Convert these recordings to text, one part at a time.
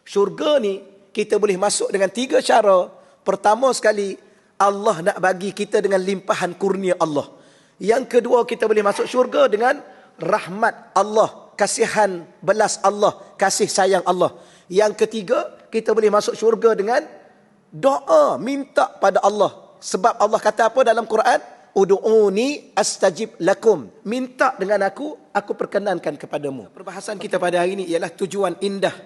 Syurga ni kita boleh masuk dengan 3 cara. Pertama sekali, Allah nak bagi kita dengan limpahan kurnia Allah. Yang kedua, kita boleh masuk syurga dengan rahmat Allah, kasihan belas Allah, kasih sayang Allah. Yang ketiga, kita boleh masuk syurga dengan doa, minta pada Allah. Sebab Allah kata apa dalam Quran? Ud'uni astajib lakum. Minta dengan aku perkenankan kepadamu. Perbahasan kita pada hari ini ialah tujuan indah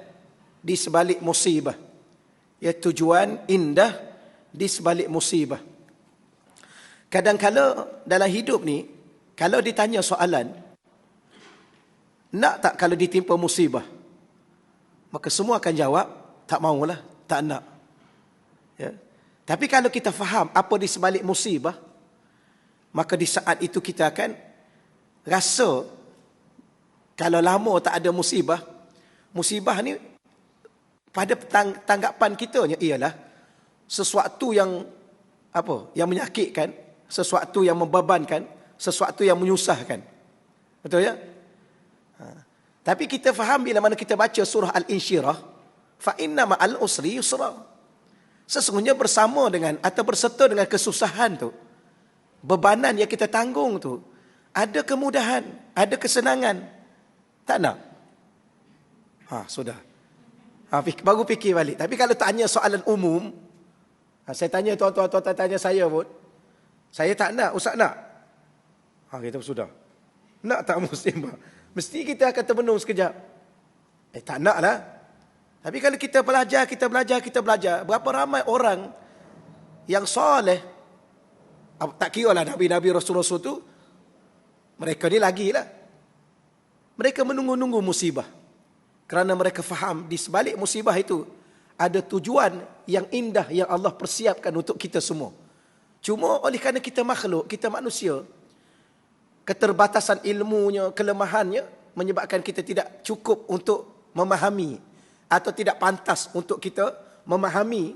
di sebalik musibah. Ya, tujuan indah di sebalik musibah. Kadang-kala dalam hidup ni, kalau ditanya soalan, nak tak kalau ditimpa musibah? Maka semua akan jawab, tak maulah, tak nak. Ya. Tapi kalau kita faham apa di sebalik musibah, maka di saat itu kita akan rasa, kalau lama tak ada musibah, musibah ni pada tanggapan kita ialah sesuatu yang yang menyakitkan, sesuatu yang membebankan, sesuatu yang menyusahkan. Betul ya? Tapi kita faham bila mana kita baca surah Al-Insyirah, fa inna ma'al usri yusra. Sesungguhnya bersama dengan atau berserta dengan kesusahan tu, bebanan yang kita tanggung tu, ada kemudahan, ada kesenangan. Tak nak? Sudah. Baru fikir balik. Tapi kalau tanya soalan umum, saya tanya tuan-tuan tanya saya pun, saya tak nak, ustaz nak? Kita sudah. Nak tak musibah? Mesti kita akan termenung sekejap. Tak nak lah. Tapi kalau kita belajar, berapa ramai orang yang soleh, tak kira lah Nabi-Nabi Rasul-Rasul tu, mereka ni lagi lah. Mereka menunggu-nunggu musibah. Kerana mereka faham di sebalik musibah itu ada tujuan yang indah yang Allah persiapkan untuk kita semua. Cuma oleh kerana kita makhluk, kita manusia, keterbatasan ilmunya, kelemahannya menyebabkan kita tidak cukup untuk memahami atau tidak pantas untuk kita memahami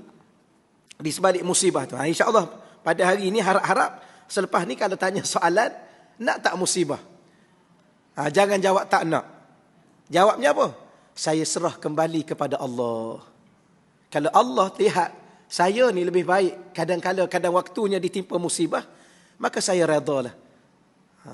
di sebalik musibah tu. InsyaAllah pada hari ini harap-harap selepas ni kalau tanya soalan, nak tak musibah? Jangan jawab tak nak. Jawabnya apa? Saya serah kembali kepada Allah. Kalau Allah lihat saya ni lebih baik, kadang waktunya ditimpa musibah, maka saya redalah.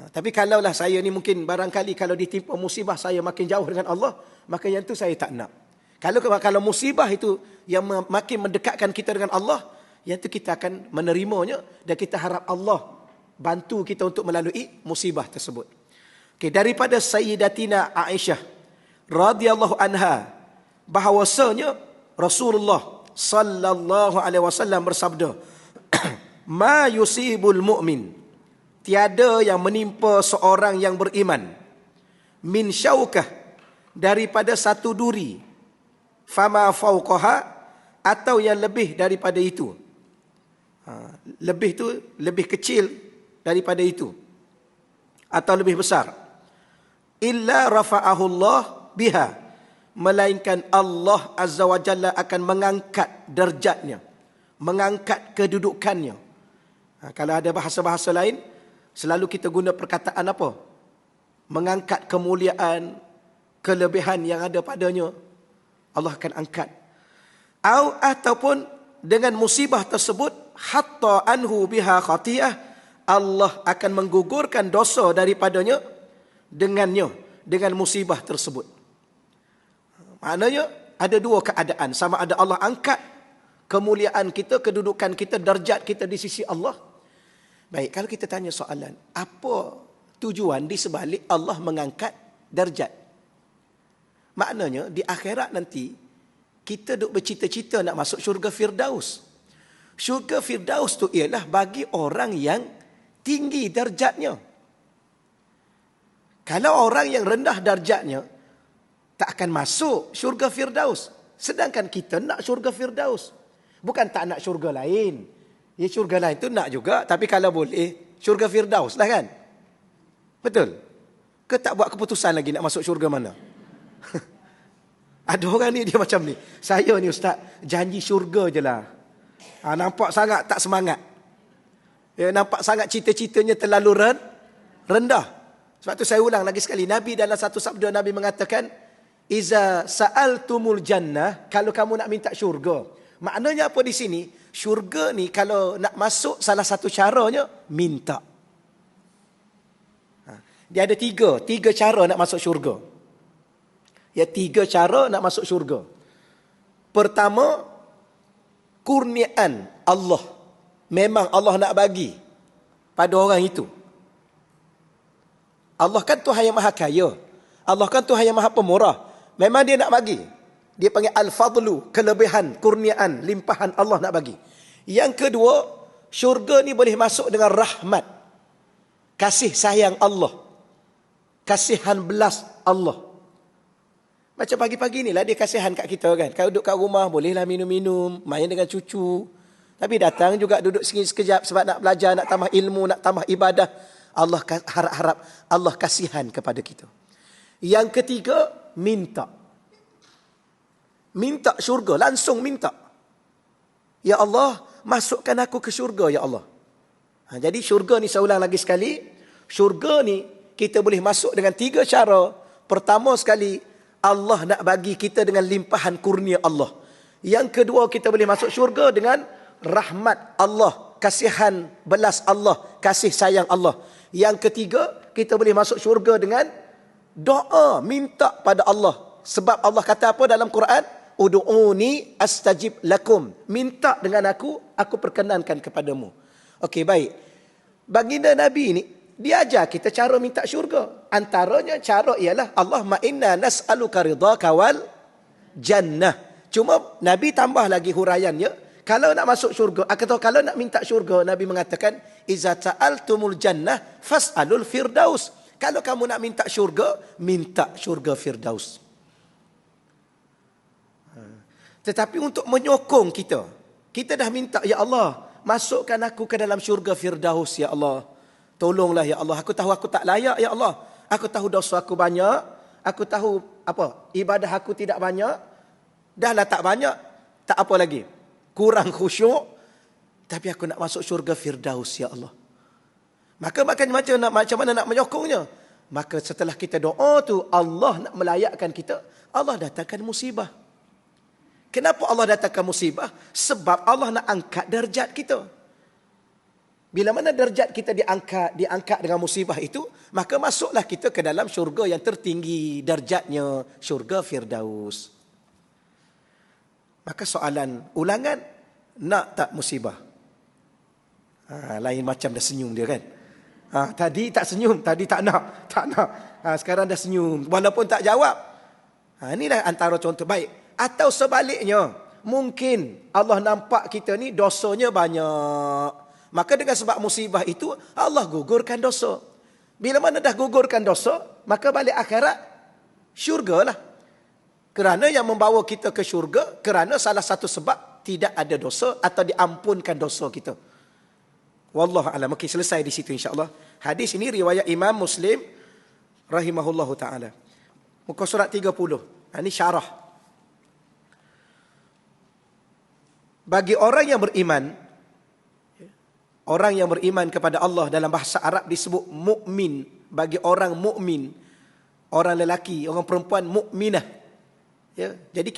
Tapi kalaulah saya ni mungkin barangkali kalau ditimpa musibah saya makin jauh dengan Allah, maka yang tu saya tak nak. Kalau musibah itu yang makin mendekatkan kita dengan Allah, yang tu kita akan menerimanya dan kita harap Allah bantu kita untuk melalui musibah tersebut. Daripada Sayyidatina Aisyah radhiyallahu anha, bahawasanya Rasulullah sallallahu alaihi wasallam bersabda, ma yusibul mu'min, tiada yang menimpa seorang yang beriman, min syaukah, daripada satu duri, fama fauqaha, atau yang lebih daripada itu. Lebih tu lebih kecil daripada itu atau lebih besar. Illa rafa'ahu Allah biha, melainkan Allah Azza wa Jalla akan mengangkat derajatnya, mengangkat kedudukannya. Kalau ada bahasa-bahasa lain, selalu kita guna perkataan apa? Mengangkat kemuliaan, kelebihan yang ada padanya, Allah akan angkat. Ataupun dengan musibah tersebut, hatta anhu biha khati'ah, Allah akan menggugurkan dosa daripadanya dengan musibah tersebut. Maknanya ada dua keadaan. Sama ada Allah angkat kemuliaan kita, kedudukan kita, darjat kita di sisi Allah. Baik, kalau kita tanya soalan, apa tujuan di sebalik Allah mengangkat darjat? Maknanya di akhirat nanti kita duk bercita-cita nak masuk syurga Firdaus. Syurga Firdaus tu ialah bagi orang yang tinggi darjatnya. Kalau orang yang rendah darjatnya, tak akan masuk syurga Firdaus. Sedangkan kita nak syurga Firdaus. Bukan tak nak syurga lain. Ya, syurga lain tu nak juga. Tapi kalau boleh, syurga Firdaus lah kan? Betul? Ke tak buat keputusan lagi nak masuk syurga mana? Ada orang ni dia macam ni. Saya ni ustaz, janji syurga je lah. Nampak sangat tak semangat. Nampak sangat cita-citanya terlalu rendah. Sebab tu saya ulang lagi sekali. Nabi dalam satu sabda Nabi mengatakan, Iza sa'altumul jannah, kalau kamu nak minta syurga. Maknanya apa di sini? Syurga ni kalau nak masuk, salah satu caranya minta. Dia ada tiga cara nak masuk syurga. Ya, 3 cara nak masuk syurga. Pertama, kurniaan Allah. Memang Allah nak bagi pada orang itu. Allah kan Tuhan yang maha kaya. Allah kan Tuhan yang maha pemurah. Memang dia nak bagi. Dia panggil al-fadlu, kelebihan, kurniaan, limpahan Allah nak bagi. Yang kedua, syurga ni boleh masuk dengan rahmat. Kasih sayang Allah. Kasihan belas Allah. Macam pagi-pagi ni lah dia kasihan kat kita kan. Kalau duduk kat rumah bolehlah minum-minum, main dengan cucu. Tapi datang juga duduk sini sekejap sebab nak belajar, nak tambah ilmu, nak tambah ibadah. Allah harap-harap Allah kasihan kepada kita. Yang ketiga, minta. Minta syurga, langsung minta. Ya Allah, masukkan aku ke syurga, ya Allah. Jadi syurga ni, saya ulang lagi sekali. Syurga ni, kita boleh masuk dengan 3 cara. Pertama sekali, Allah nak bagi kita dengan limpahan kurnia Allah. Yang kedua, kita boleh masuk syurga dengan rahmat Allah, kasihan belas Allah, kasih sayang Allah. Yang ketiga, kita boleh masuk syurga dengan doa, minta pada Allah. Sebab Allah kata apa dalam Quran? Udu'uni astajib lakum. Minta dengan aku perkenankan kepadamu. Okey, baik. Baginda Nabi ni, dia ajar kita cara minta syurga. Antaranya cara ialah Allahumma inna nas'aluka ridhaka wal jannah. Cuma Nabi tambah lagi huraiannya. Kalau nak masuk syurga, atau kalau nak minta syurga, Nabi mengatakan, iza ta'altumul jannah fas'alul firdaus. Kalau kamu nak minta syurga, minta syurga firdaus. Tetapi untuk menyokong kita, kita dah minta, ya Allah, masukkan aku ke dalam syurga firdaus, ya Allah. Tolonglah, ya Allah. Aku tahu aku tak layak, ya Allah. Aku tahu dosa aku banyak. Aku tahu ibadah aku tidak banyak. Dahlah tak banyak, tak apa lagi. Kurang khusyuk. Tapi aku nak masuk syurga firdaus, ya Allah. Maka macam mana nak menyokongnya? Maka setelah kita doa tu, Allah nak melayakkan kita, Allah datangkan musibah. Kenapa Allah datangkan musibah? Sebab Allah nak angkat darjat kita. Bila mana darjat kita diangkat dengan musibah itu, maka masuklah kita ke dalam syurga yang tertinggi darjatnya, syurga firdaus. Maka soalan ulangan, nak tak musibah? Lain macam dah senyum dia kan. Tadi tak senyum, tadi tak nak. Sekarang dah senyum, walaupun tak jawab. Inilah antara contoh baik. Atau sebaliknya, mungkin Allah nampak kita ni dosanya banyak. Maka dengan sebab musibah itu, Allah gugurkan dosa. Bila mana dah gugurkan dosa, maka balik akhirat, syurga lah. Kerana yang membawa kita ke syurga, kerana salah satu sebab tidak ada dosa atau diampunkan dosa kita. Wallahu a'lam. Okey, selesai di situ insya-Allah. Hadis ini riwayat Imam Muslim rahimahullahu taala. Muka surat 30. Ini syarah. Bagi orang yang beriman kepada Allah, dalam bahasa Arab disebut mukmin. Bagi orang mukmin, orang lelaki, orang perempuan mukminah. Ya, jadi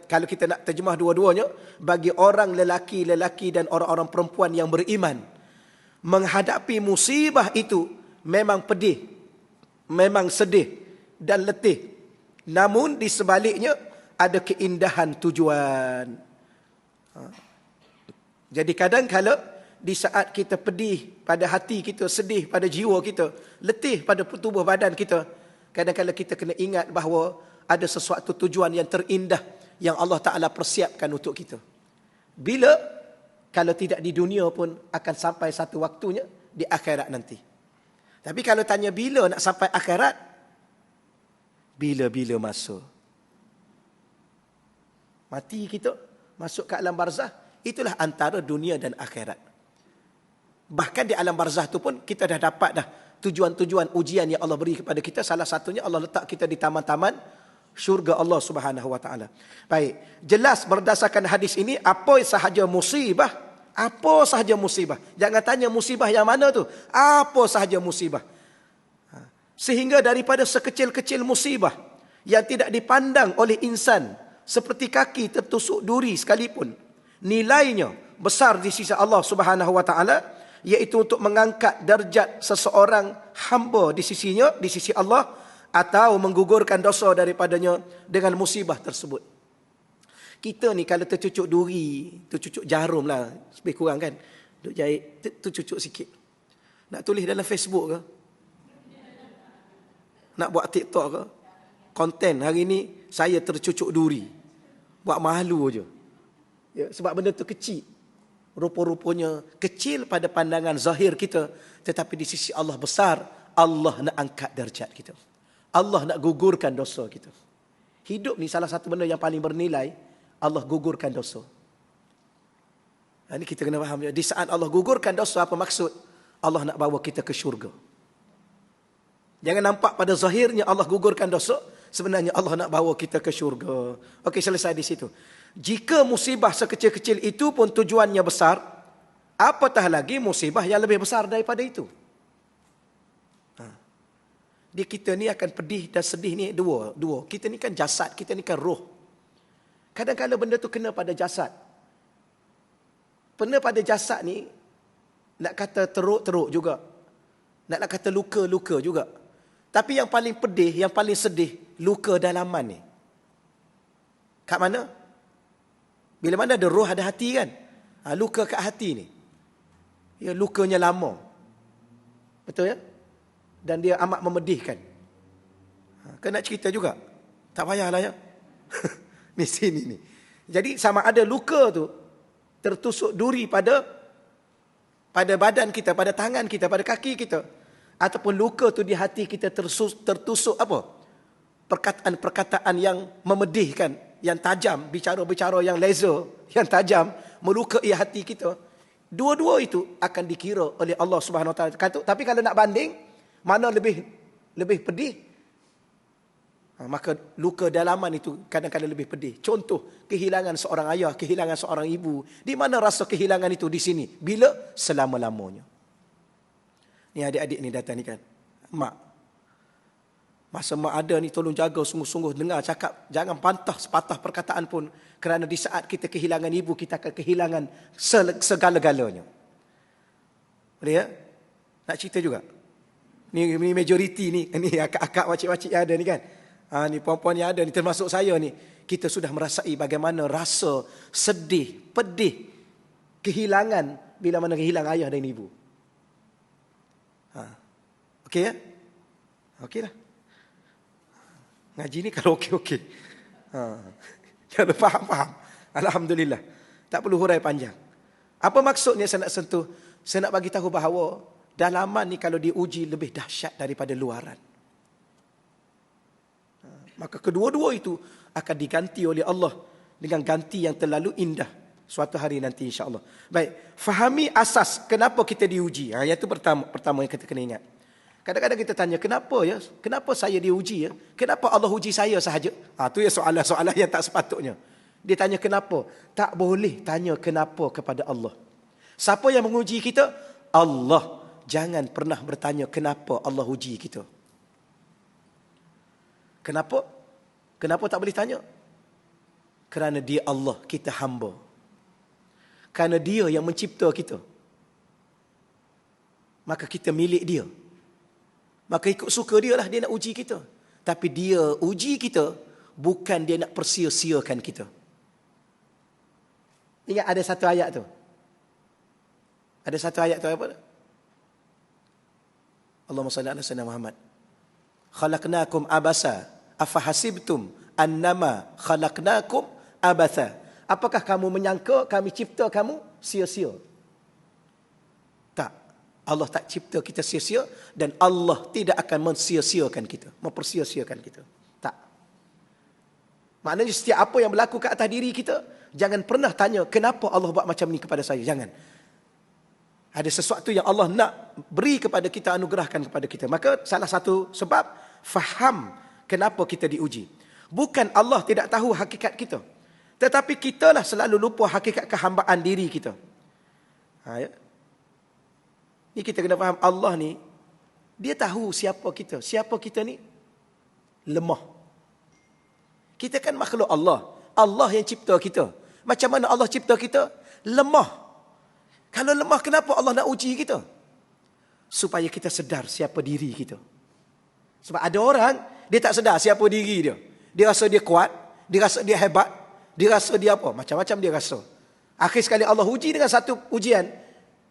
kalau kita nak terjemah dua-duanya, bagi orang lelaki dan orang-orang perempuan yang beriman, menghadapi musibah itu memang pedih, memang sedih dan letih. Namun di sebaliknya ada keindahan tujuan. Jadi kadang-kala di saat kita pedih pada hati kita, sedih pada jiwa kita, letih pada tubuh badan kita, kadang-kala kita kena ingat bahawa ada sesuatu tujuan yang terindah yang Allah Ta'ala persiapkan untuk kita. Bila? Kalau tidak di dunia pun akan sampai satu waktunya di akhirat nanti. Tapi kalau tanya bila nak sampai akhirat, bila-bila masa. Mati kita, masuk ke alam barzah, itulah antara dunia dan akhirat. Bahkan di alam barzah tu pun kita dah dapat dah tujuan-tujuan ujian yang Allah beri kepada kita. Salah satunya Allah letak kita di taman-taman syurga Allah Subhanahu wa taala. Baik, jelas berdasarkan hadis ini apa sahaja musibah, apa sahaja musibah. Jangan tanya musibah yang mana tu, apa sahaja musibah. Sehingga daripada sekecil-kecil musibah yang tidak dipandang oleh insan, seperti kaki tertusuk duri sekalipun, nilainya besar di sisi Allah Subhanahu wa taala, iaitu untuk mengangkat darjat seseorang hamba di sisinya, di sisi Allah, atau menggugurkan dosa daripadanya dengan musibah tersebut. Kita ni kalau tercucuk duri, tercucuk jarum lah, lebih kurang kan, duk jahit, tercucuk sikit. Nak tulis dalam Facebook ke? Nak buat TikTok ke? Konten hari ni, saya tercucuk duri. Buat malu je. Ya, sebab benda tu kecil. Rupa-rupanya kecil pada pandangan zahir kita, tetapi di sisi Allah besar. Allah nak angkat darjat kita. Allah nak gugurkan dosa kita. Hidup ni salah satu benda yang paling bernilai. Allah gugurkan dosa. Ini kita kena faham. Di saat Allah gugurkan dosa, apa maksud? Allah nak bawa kita ke syurga. Jangan nampak pada zahirnya Allah gugurkan dosa, sebenarnya Allah nak bawa kita ke syurga. Okey, selesai di situ. Jika musibah sekecil-kecil itu pun tujuannya besar, apatah lagi musibah yang lebih besar daripada itu. Di kita ni akan pedih dan sedih ni dua. Kita ni kan jasad, kita ni kan roh. Kadang-kadang benda tu kena pada jasad. Kena pada jasad ni, nak kata teruk-teruk juga. Nak kata luka-luka juga. Tapi yang paling pedih, yang paling sedih, luka dalaman ni. Kat mana? Bila mana ada roh, ada hati kan? Luka kat hati ni. Ya, lukanya lama. Betul ya? Dan dia amat memedihkan. Kan nak cerita juga? Tak payahlah ya. Di sini ni. Jadi sama ada luka tu tertusuk duri pada badan kita, pada tangan kita, pada kaki kita, ataupun luka tu di hati kita tertusuk apa? Perkataan-perkataan yang memedihkan, yang tajam, bicara-bicara yang laser, yang tajam, melukai hati kita. Dua-dua itu akan dikira oleh Allah Subhanahu Wa Taala. Tapi kalau nak banding, mana lebih pedih? Maka luka dalaman itu kadang-kadang lebih pedih. Contoh, kehilangan seorang ayah, kehilangan seorang ibu. Di mana rasa kehilangan itu? Di sini. Bila? Selama-lamanya. Ni adik-adik ni datang ni kan. Mak. Masa mak ada ni, tolong jaga sungguh-sungguh. Dengar cakap, jangan pantah sepatah perkataan pun. Kerana di saat kita kehilangan ibu, kita akan kehilangan segala-galanya. Boleh ya? Nak cerita juga? Ni majoriti ni. Ni akak-akak, makcik-makcik yang ada ni kan. Ni puan-puan yang ada ni, termasuk saya ni, kita sudah merasai bagaimana rasa sedih, pedih, kehilangan bila mana kehilang ayah dan ibu. Okey ya? Okey lah. Ngaji ni kalau okey-okey. Kalau faham-faham. Alhamdulillah. Tak perlu hurai panjang. Apa maksudnya saya nak sentuh? Saya nak bagi tahu bahawa dalaman ni kalau diuji lebih dahsyat daripada luaran. Maka kedua-dua itu akan diganti oleh Allah dengan ganti yang terlalu indah suatu hari nanti insya-Allah. Baik, fahami asas kenapa kita diuji. Yang itu pertama yang kita kena ingat. Kadang-kadang kita tanya, kenapa ya? Kenapa saya diuji ya? Kenapa Allah uji saya sahaja? Tu ya soalan-soalan yang tak sepatutnya. Dia tanya kenapa? Tak boleh tanya kenapa kepada Allah. Siapa yang menguji kita? Allah. Jangan pernah bertanya kenapa Allah uji kita. Kenapa? Kenapa tak boleh tanya? Kerana dia Allah, kita hamba. Kerana dia yang mencipta kita. Maka kita milik dia. Maka ikut suka dia lah dia nak uji kita. Tapi dia uji kita, bukan dia nak persia-siakan kita. Ingat ada satu ayat tu. Ada satu ayat tu apa? Allahumma salli ala sayyidina Muhammad. Khalaqnakum abasa afahasibtum annama khalaqnakum abatha. Apakah kamu menyangka kami cipta kamu sia-sia? Tak. Allah tak cipta kita sia-sia dan Allah tidak akan mensia-siakan kita, mempersia-siakan kita. Tak. Maknanya setiap apa yang berlaku ke atas diri kita, jangan pernah tanya kenapa Allah buat macam ni kepada saya. Jangan. Ada sesuatu yang Allah nak beri kepada kita, anugerahkan kepada kita. Maka salah satu sebab, faham kenapa kita diuji. Bukan Allah tidak tahu hakikat kita. Tetapi kitalah selalu lupa hakikat kehambaan diri kita. Ya. Ni kita kena faham, Allah ni, dia tahu siapa kita. Siapa kita ni? Lemah. Kita kan makhluk Allah. Allah yang cipta kita. Macam mana Allah cipta kita? Lemah. Kalau lemah, kenapa Allah nak uji kita? Supaya kita sedar siapa diri kita. Sebab ada orang, dia tak sedar siapa diri dia. Dia rasa dia kuat, dia rasa dia hebat, dia rasa dia apa? Macam-macam dia rasa. Akhir sekali Allah uji dengan satu ujian,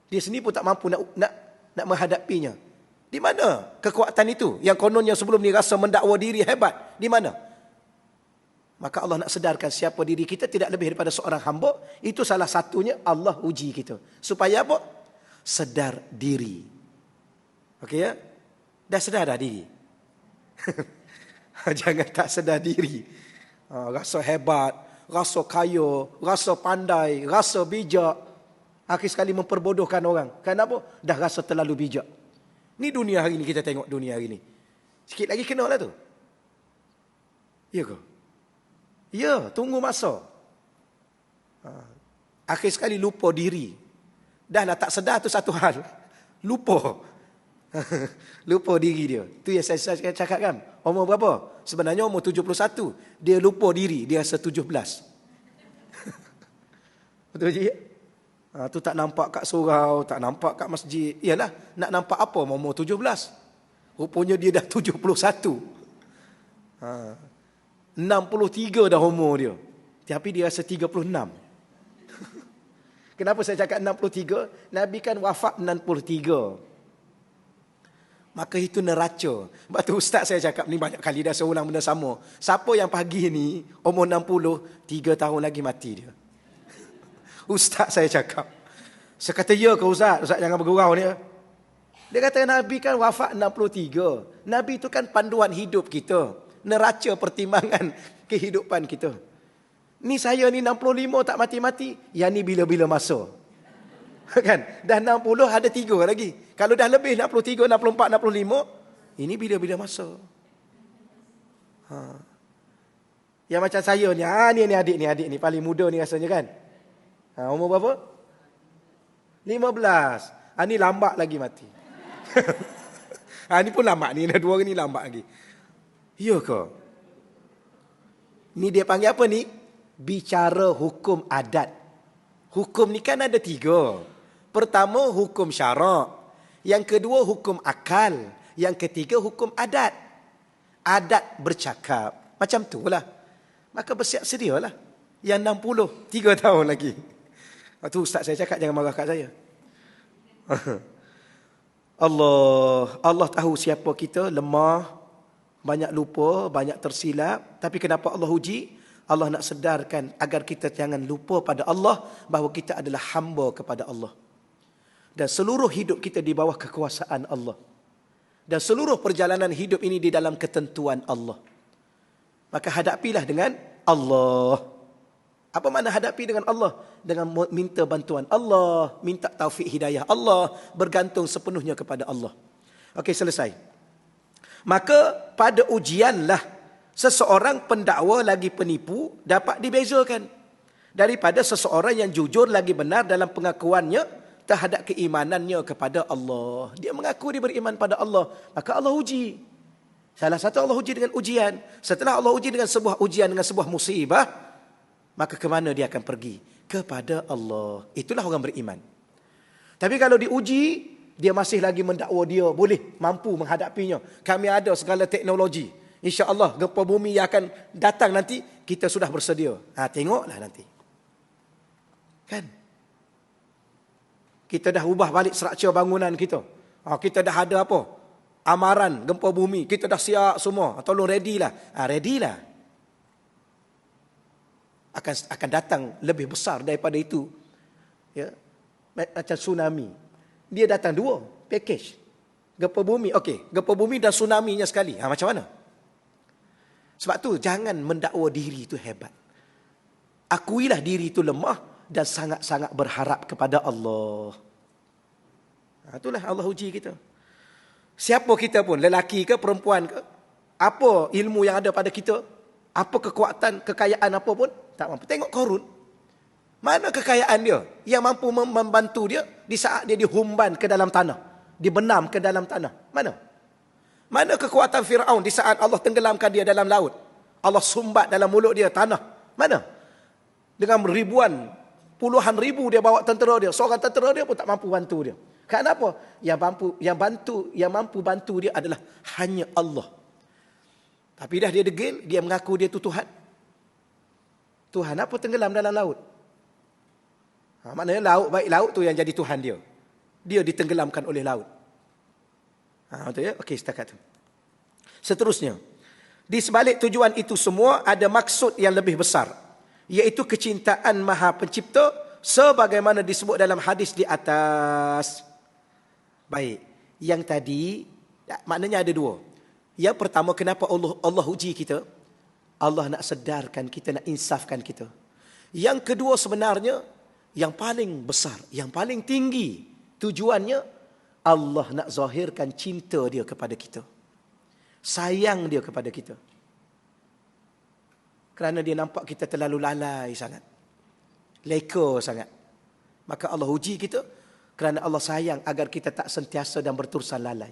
dia sendiri pun tak mampu nak menghadapinya. Di mana kekuatan itu? Yang kononnya sebelum ni rasa mendakwa diri hebat. Di mana? Maka Allah nak sedarkan siapa diri kita tidak lebih daripada seorang hamba. Itu salah satunya Allah uji kita. Supaya apa? Sedar diri. Okey ya? Dah sedar dah diri? Jangan tak sedar diri. Rasa hebat, rasa kaya, rasa pandai, rasa bijak. Akhir sekali memperbodohkan orang. Kenapa? Dah rasa terlalu bijak. Ni dunia hari ni, kita tengok dunia hari ni. Sikit lagi kena lah tu. Ya ke? Ya, tunggu masa. Akhir sekali lupa diri. Dah lah tak sedar tu satu hal. Lupa. Lupa diri dia. Tu yang saya cakap kan. Umur berapa? Sebenarnya umur 71. Dia lupa diri. Dia rasa 17. Betul je? Tu tak nampak kat surau, tak nampak kat masjid. Yalah, nak nampak apa umur 17? Rupanya dia dah 71. 63 dah umur dia. Tapi dia rasa 36. Kenapa saya cakap 63? Nabi kan wafat 63. Maka itu neraca. Sebab tu ustaz saya cakap ni banyak kali dah saya ulang benda sama. Siapa yang pagi ni umur 60, 3 tahun lagi mati dia. Ustaz saya cakap. Saya kata, ya ke Ustaz? Ustaz jangan bergurau ni. Dia kata Nabi kan wafat 63. Nabi itu kan panduan hidup kita. Neraca pertimbangan kehidupan kita. Ni saya ni 65 tak mati-mati. Yang ni bila-bila masa. Kan? Dah 60 ada 3 lagi. Kalau dah lebih 63, 64, 65. Ini bila-bila masa. Yang macam saya ni. Ni adik ni. Paling muda ni rasanya kan. Umur berapa? 15. Ni lambat lagi mati. Ni pun lambat ni. Dua orang ni lambat lagi. Ya ke? Ni dia panggil apa ni? Bicara hukum adat. Hukum ni kan ada 3. Pertama hukum syarak. Yang kedua hukum akal. Yang ketiga hukum adat. Adat bercakap. Macam tu lah. Maka bersiap sedia lah. Yang 60, 3 tahun lagi. Itu ustaz saya cakap, jangan marah kat saya. Allah tahu siapa kita, lemah, banyak lupa, banyak tersilap. Tapi kenapa Allah uji? Allah nak sedarkan agar kita jangan lupa pada Allah, bahawa kita adalah hamba kepada Allah. Dan seluruh hidup kita di bawah kekuasaan Allah. Dan seluruh perjalanan hidup ini di dalam ketentuan Allah. Maka hadapilah dengan Allah. Apa makna hadapi dengan Allah? Dengan minta bantuan Allah, minta taufik hidayah Allah, bergantung sepenuhnya kepada Allah. Okey, selesai. Maka pada ujianlah seseorang pendakwa lagi penipu dapat dibezakan daripada seseorang yang jujur lagi benar dalam pengakuannya terhadap keimanannya kepada Allah. Dia mengaku dia beriman pada Allah, maka Allah uji. Salah satu Allah uji dengan ujian. Setelah Allah uji dengan sebuah ujian, dengan sebuah musibah, maka ke mana dia akan pergi? Kepada Allah. Itulah orang beriman. Tapi kalau diuji, dia masih lagi mendakwa dia boleh, mampu menghadapinya. Kami ada segala teknologi. InsyaAllah gempa bumi yang akan datang nanti, kita sudah bersedia. Tengoklah nanti. Kan? Kita dah ubah balik struktur bangunan kita. Kita dah ada apa? Amaran gempa bumi. Kita dah siap semua. Tolong ready lah. Ready lah. Akan datang lebih besar daripada itu. Ya. Macam tsunami. Dia datang 2 package. Gempa bumi, okey. Gempa bumi dan tsunami-nya sekali. Macam mana? Sebab tu jangan mendakwa diri itu hebat. Akuilah diri itu lemah dan sangat-sangat berharap kepada Allah. Itulah Allah uji kita. Siapa kita pun, lelaki ke perempuan ke, apa ilmu yang ada pada kita, apa kekuatan, kekayaan apa pun, tak mampu. Tengok Qarun. Mana kekayaan dia yang mampu membantu dia di saat dia dihumban ke dalam tanah, dibenam ke dalam tanah? Mana? Mana kekuatan Firaun di saat Allah tenggelamkan dia dalam laut? Allah sumbat dalam mulut dia tanah. Mana? Dengan ribuan, puluhan ribu dia bawa tentera dia. Seorang tentera dia pun tak mampu bantu dia. Kenapa? Yang mampu bantu dia adalah hanya Allah. Tapi dah dia degil, dia mengaku dia tu Tuhan. Tuhan apa tenggelam dalam laut? Maknanya laut tu yang jadi Tuhan dia. Dia ditenggelamkan oleh laut. Betul ya? Okey, setakat tu. Seterusnya, di sebalik tujuan itu semua ada maksud yang lebih besar, iaitu kecintaan Maha Pencipta sebagaimana disebut dalam hadis di atas. Baik, yang tadi maknanya ada dua. Yang pertama, kenapa Allah uji kita? Allah nak sedarkan kita, nak insafkan kita. Yang kedua sebenarnya, yang paling besar, yang paling tinggi tujuannya, Allah nak zahirkan cinta dia kepada kita. Sayang dia kepada kita. Kerana dia nampak kita terlalu lalai sangat. Leka sangat. Maka Allah uji kita kerana Allah sayang agar kita tak sentiasa dan berterusan lalai.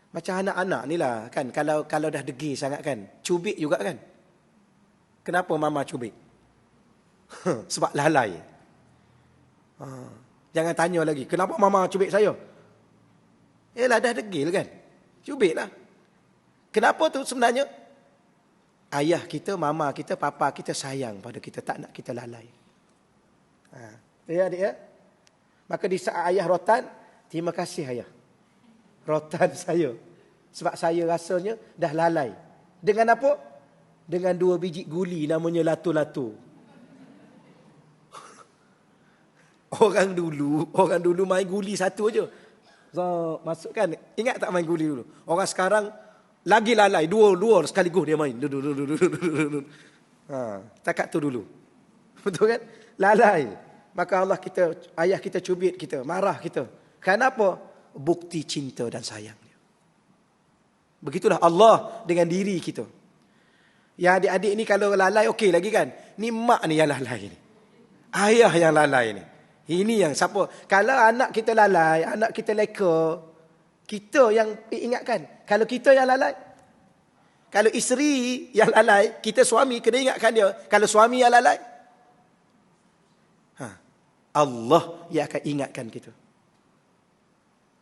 Macam anak-anak ni lah kan, kalau dah degil sangat kan, cubit juga kan. Kenapa mama cubit? Sebab lalai. Jangan tanya lagi, kenapa mama cubit saya? Yelah, dah degil kan, cubitlah. Kenapa tu sebenarnya? Ayah kita, mama kita, papa kita sayang pada kita, tak nak kita lalai. Ya adik ya? Maka di saat ayah rotan, terima kasih ayah. Rotan saya. Sebab saya rasanya dah lalai. Dengan apa? Dengan 2 biji guli namanya latu-latu. Orang dulu main guli satu aja. So, masukkan. Ingat tak main guli dulu? Orang sekarang lagi lalai. Dua sekaligus dia main. Takat tu dulu. Betul kan? Lalai. Maka ayah kita cubit kita, marah kita. Kenapa? Bukti cinta dan sayang dia. Begitulah Allah dengan diri kita. Yang adik-adik ni kalau lalai okey lagi kan. Ni mak ni yang lalai ni. Ayah yang lalai ni. Ini yang siapa. Kalau anak kita lalai, anak kita leka, kita yang ingatkan. Kalau kita yang lalai, kalau isteri yang lalai, kita suami kena ingatkan dia. Kalau suami yang lalai, Allah yang akan ingatkan kita.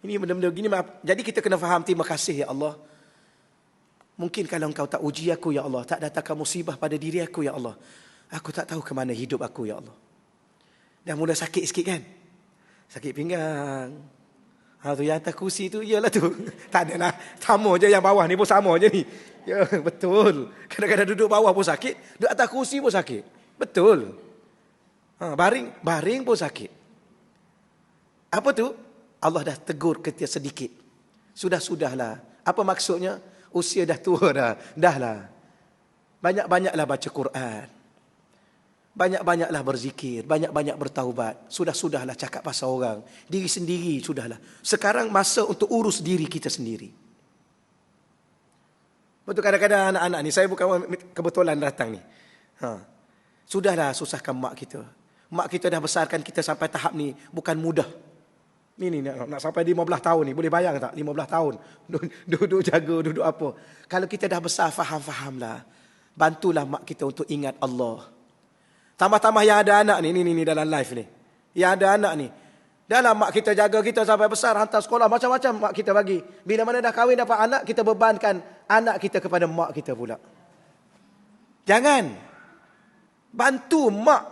Ini benda-benda begini. Jadi kita kena faham, terima kasih ya Allah. Mungkin kalau engkau tak uji aku ya Allah, tak datangkan musibah pada diri aku ya Allah, aku tak tahu ke mana hidup aku ya Allah. Dah mula sakit sikit kan? Sakit pinggang. Tu yang atas kursi tu, iyalah tu. Tak adalah, sama je yang bawah ni pun sama je ni. Ya, betul. Kadang-kadang duduk bawah pun sakit, duduk atas kursi pun sakit. Betul. Baring pun sakit. Apa tu? Allah dah tegur kita sedikit. Sudahlah. Apa maksudnya? Usia dah tua dah. Dahlah. Banyak-banyaklah baca Quran. Banyak-banyaklah berzikir. Banyak-banyak bertaubat. Sudahlah cakap pasal orang. Diri sendiri sudahlah. Sekarang masa untuk urus diri kita sendiri. Betul, kadang-kadang anak-anak ni, saya bukan kebetulan datang ni. Sudahlah susahkan mak kita. Mak kita dah besarkan kita sampai tahap ni. Bukan mudah. Ni nak sampai 15 tahun ni. Boleh bayang tak? 15 tahun. Duduk jaga, duduk apa. Kalau kita dah besar, faham-fahamlah. Bantulah mak kita untuk ingat Allah. Tambah-tambah yang ada anak ni dalam live ni. Yang ada anak ni. Dalam mak kita jaga kita sampai besar, hantar sekolah, macam-macam mak kita bagi. Bila mana dah kahwin dapat anak, kita bebankan anak kita kepada mak kita pula. Jangan. Bantu mak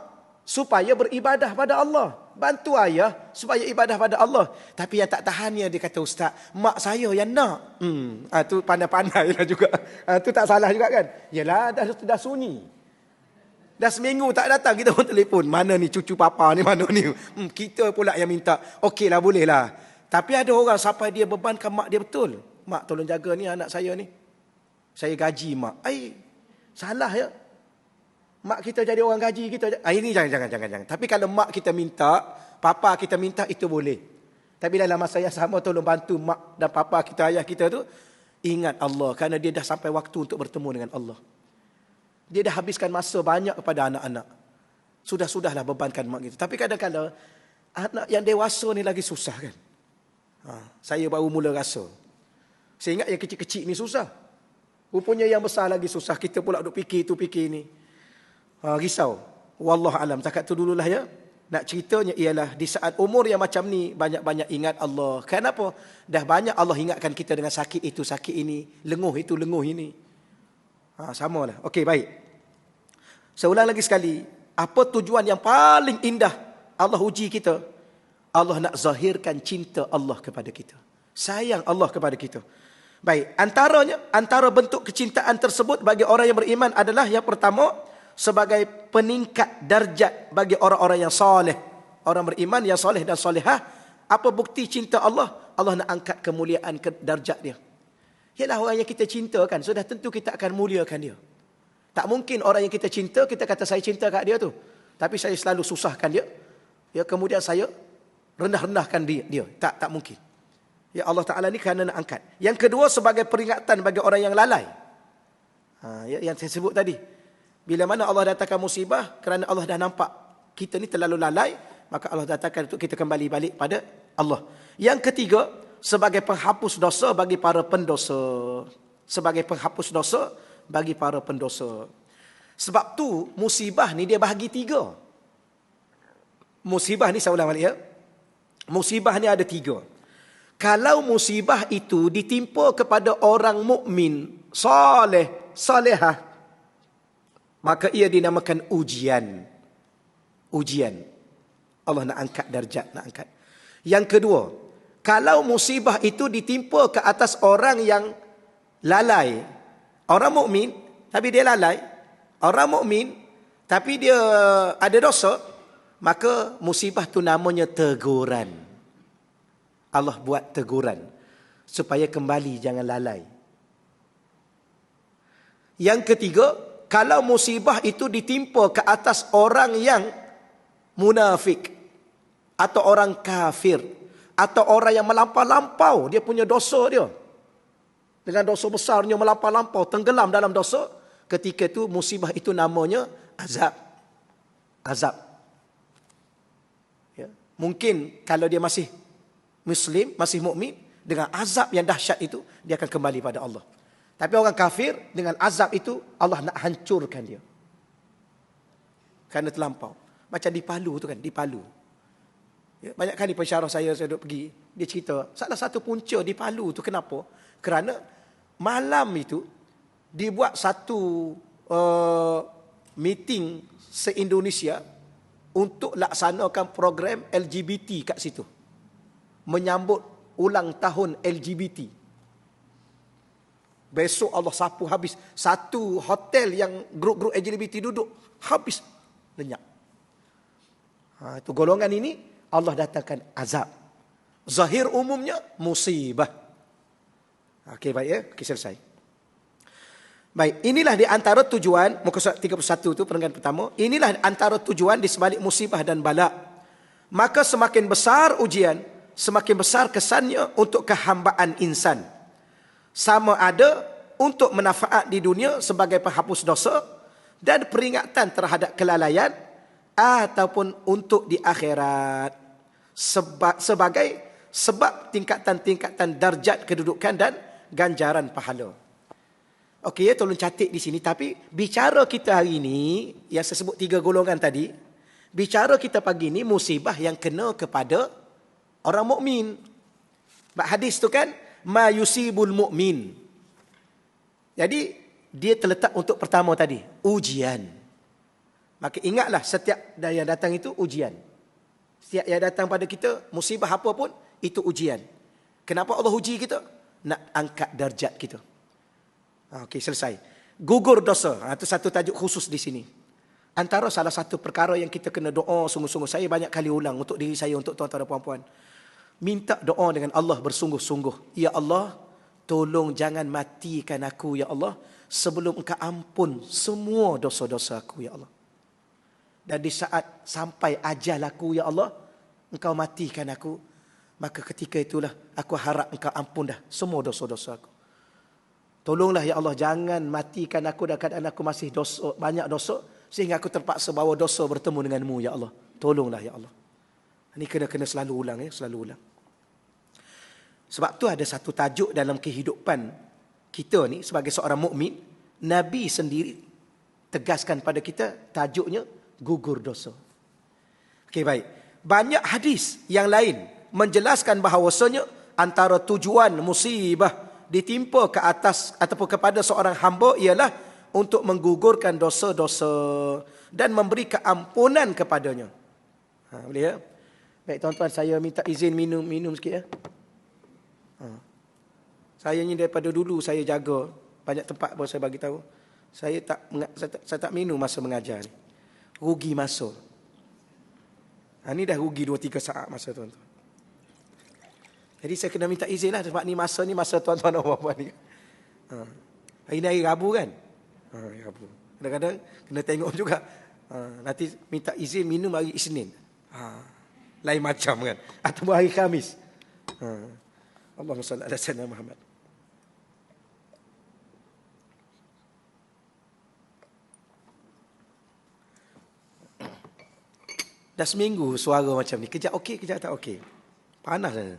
supaya beribadah pada Allah. Bantu ayah supaya ibadah pada Allah. Tapi yang tak tahannya, dia kata, ustaz, mak saya yang nak. Tu pandai-pandai lah juga. Tu tak salah juga kan. Yelah, dah sunyi. Dah seminggu tak datang, kita pun telefon. Mana ni cucu papa ni, mana ni. Kita pula yang minta. Okeylah, bolehlah. Tapi ada orang sampai dia bebankan mak dia betul. Mak tolong jaga ni anak saya ni. Saya gaji mak. Salah ya. Mak kita jadi orang gaji kita. Ini jangan. Tapi kalau mak kita minta, papa kita minta, itu boleh. Tapi dalam masa yang sama, tolong bantu mak dan papa kita, ayah kita tu, ingat Allah. Kerana dia dah sampai waktu untuk bertemu dengan Allah. Dia dah habiskan masa banyak kepada anak-anak. Sudahlah bebankan mak kita. Tapi kadang-kadang, anak yang dewasa ni lagi susah kan. Saya baru mula rasa. Saya ingat yang kecil-kecil ni susah. Rupanya yang besar lagi susah. Kita pula duk fikir tu fikir ni. Risau. Wallahu alam. Takat tu dululah ya. Nak ceritanya ialah di saat umur yang macam ni banyak-banyak ingat Allah. Kenapa? Dah banyak Allah ingatkan kita dengan sakit itu, sakit ini, lenguh itu, lenguh ini. Samalah. Okey, baik. Saya ulang lagi sekali. Apa tujuan yang paling indah Allah uji kita? Allah nak zahirkan cinta Allah kepada kita. Sayang Allah kepada kita. Baik, antara bentuk kecintaan tersebut bagi orang yang beriman adalah yang pertama, sebagai peningkat darjat bagi orang-orang yang soleh. Orang beriman yang soleh dan solehah. Apa bukti cinta Allah? Allah nak angkat kemuliaan ke darjat dia. Ialah orang yang kita cinta kan, sudah tentu kita akan muliakan dia. Tak mungkin orang yang kita cinta, kita kata saya cinta kat dia tu, tapi saya selalu susahkan dia. Ya, kemudian saya rendah-rendahkan dia. Tak mungkin. Ya, Allah Ta'ala ni kerana nak angkat. Yang kedua, sebagai peringatan bagi orang yang lalai. Yang saya sebut tadi. Bila mana Allah datangkan musibah, kerana Allah dah nampak kita ni terlalu lalai, maka Allah datangkan untuk kita kembali balik pada Allah. Yang ketiga, sebagai penghapus dosa bagi para pendosa. Sebagai penghapus dosa bagi para pendosa. Sebab tu, musibah ni dia bahagi 3. Musibah ni, saya ulang balik ya. Musibah ni ada 3. Kalau musibah itu ditimpa kepada orang mukmin, soleh, solehah, maka ia dinamakan ujian. Ujian. Allah nak angkat darjat, nak angkat. Yang kedua, kalau musibah itu ditimpa ke atas orang yang lalai, orang mukmin tapi dia lalai, orang mukmin tapi dia ada dosa, maka musibah tu namanya teguran. Allah buat teguran supaya kembali, jangan lalai. Yang ketiga, kalau musibah itu ditimpa ke atas orang yang munafik, atau orang kafir, atau orang yang melampau-lampau dia punya dosa dia, dengan dosa besarnya melampau-lampau, tenggelam dalam dosa, ketika itu musibah itu namanya azab. Azab. Ya. Mungkin kalau dia masih Muslim, masih mukmin, dengan azab yang dahsyat itu, dia akan kembali pada Allah. Tapi orang kafir, dengan azab itu, Allah nak hancurkan dia. Kerana terlampau. Macam di Palu tu kan, di Palu. Ya, banyak kali pensyarah saya duduk pergi, dia cerita, salah satu punca di Palu tu kenapa? Kerana malam itu, dibuat satu meeting se-Indonesia untuk laksanakan program LGBT kat situ. Menyambut ulang tahun LGBT. Besok Allah sapu habis. Satu hotel yang grup-grup LGBT duduk, habis lenyap. Itu golongan ini Allah datangkan azab. Zahir umumnya musibah. Okey, baik ya. Okey, selesai. Baik, inilah di antara tujuan, muka surat 31 tu perenggan pertama. Inilah antara tujuan di sebalik musibah dan bala. Maka semakin besar ujian, semakin besar kesannya untuk kehambaan insan. Sama ada untuk manfaat di dunia sebagai penghapus dosa dan peringatan terhadap kelalaian, ataupun untuk di akhirat sebagai sebab tingkatan-tingkatan darjat kedudukan dan ganjaran pahala. Okey ya, tolong catik di sini. Tapi bicara kita hari ini, yang saya sebut 3 golongan tadi, bicara kita pagi ini musibah yang kena kepada orang mukmin. Hadis tu kan, ma yusibul mukmin. Jadi dia terletak untuk pertama tadi, ujian. Maka ingatlah, setiap yang datang itu ujian. Setiap yang datang pada kita, musibah apa pun, itu ujian. Kenapa Allah uji kita? Nak angkat darjat kita. Okey, selesai. Gugur dosa. Itu satu tajuk khusus di sini. Antara salah satu perkara yang kita kena doa sungguh-sungguh. Saya banyak kali ulang untuk diri saya, untuk tuan-tuan dan puan-puan. Minta doa dengan Allah bersungguh-sungguh. Ya Allah, tolong jangan matikan aku, ya Allah, sebelum Engkau ampun semua dosa-dosa aku, ya Allah. Dan di saat sampai ajal aku, ya Allah, Engkau matikan aku, maka ketika itulah aku harap Engkau ampun dah semua dosa-dosa aku. Tolonglah ya Allah, jangan matikan aku dalam keadaan aku masih dosa, banyak dosa, sehingga aku terpaksa bawa dosa bertemu denganmu, ya Allah. Tolonglah ya Allah. Ini kena selalu ulang ya, selalu ulang. Sebab tu ada satu tajuk dalam kehidupan kita ni sebagai seorang mukmin, Nabi sendiri tegaskan pada kita, tajuknya gugur dosa. Okey, baik. Banyak hadis yang lain menjelaskan bahawasanya antara tujuan musibah ditimpa ke atas ataupun kepada seorang hamba ialah untuk menggugurkan dosa-dosa dan memberi keampunan kepadanya. Boleh ya? Baik tuan-tuan, saya minta izin minum sikit ya. Saya ni daripada dulu saya jaga banyak tempat pun saya bagi tahu. Saya tak minum masa mengajar ni. Rugi masa. Ni dah rugi 2-3 saat masa tuan-tuan. Jadi saya kena minta izin lah sebab ni masa tuan-tuan dan puan-puan ni. Hari ni hari Rabu kan? Hari Rabu. Kadang-kadang kena tengok juga. Nanti minta izin minum hari Isnin. Lain macam kan? Atau hari Khamis. Allahumma salli ala sayyidina Muhammad. Dah seminggu suara macam ni. Kejap okey, kejap tak okey. Panas dah.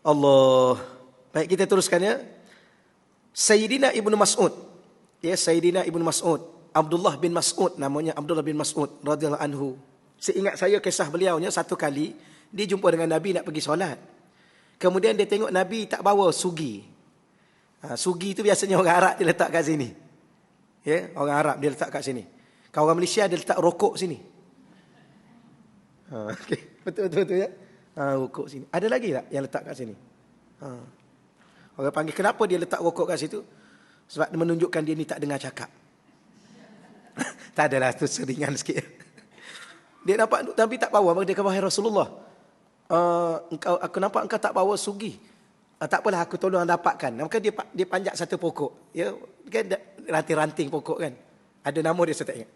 Allah. Baik, kita teruskan ya. Sayyidina Ibnu Mas'ud. Ya, Sayyidina Ibnu Mas'ud. Abdullah bin Mas'ud namanya, Abdullah bin Mas'ud radhiyallahu anhu. Seingat saya kisah beliaunya, satu kali dia jumpa dengan Nabi nak pergi solat. Kemudian dia tengok Nabi tak bawa sugi. Sugi tu biasanya orang Arab dia letak kat sini. Ya, orang Arab dia letak kat sini. Kalau orang Malaysia dia letak rokok sini. Okay. Betul ya. Rokok sini. Ada lagi tak yang letak kat sini? Orang panggil kenapa dia letak rokok kat situ? Sebab dia menunjukkan dia ni tak dengar cakap. Tak adalah, tu seringan sikit. Dia nampak Nabi tak bawa, maka dia kata, wahai Rasulullah, aku nampak engkau tak bawa sugi. Tak apalah, aku tolong dapatkan. Maka dia panjat satu pokok. Ya, kan ranting-ranting pokok kan. Ada nama dia, saya tak ingat.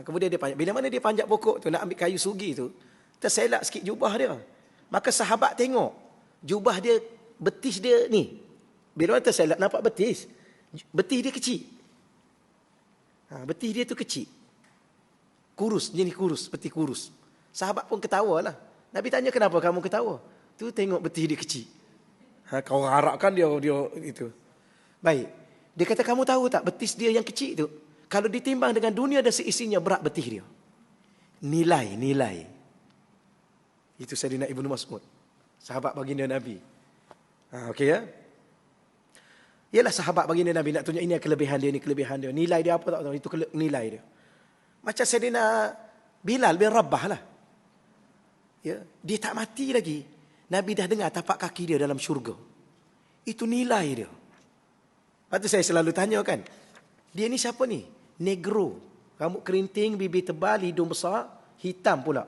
Kemudian dia panjat. Bila mana dia panjat pokok tu nak ambil kayu sugi tu, terselak sikit jubah dia. Maka sahabat tengok jubah dia, betis dia ni. Bila mana terselak nampak betis. Betis dia kecil. Betis dia tu kecil. Kurus, jenis kurus, betis kurus. Sahabat pun ketawa lah. Nabi tanya, kenapa kamu ketawa? Tu tengok betis dia kecil. Kau harapkan dia itu. Baik. Dia kata, kamu tahu tak betis dia yang kecil tu, kalau ditimbang dengan dunia dan seisinya, berat betis dia. Nilai. Itu Sayyidina Ibnu Mas'ud, sahabat baginda Nabi. Okey ya. Ialah sahabat baginda Nabi, nak tunjuk ini kelebihan dia, ni kelebihan dia. Nilai dia apa tak tahu, itu nilai dia. Macam Sayyidina Bilal bin Rabah lah. Ya, dia tak mati lagi. Nabi dah dengar tapak kaki dia dalam syurga. Itu nilai dia. Lepas tu saya selalu tanya kan, dia ni siapa ni? Negro. Rambut kerinting, bibir tebal, hidung besar, hitam pula.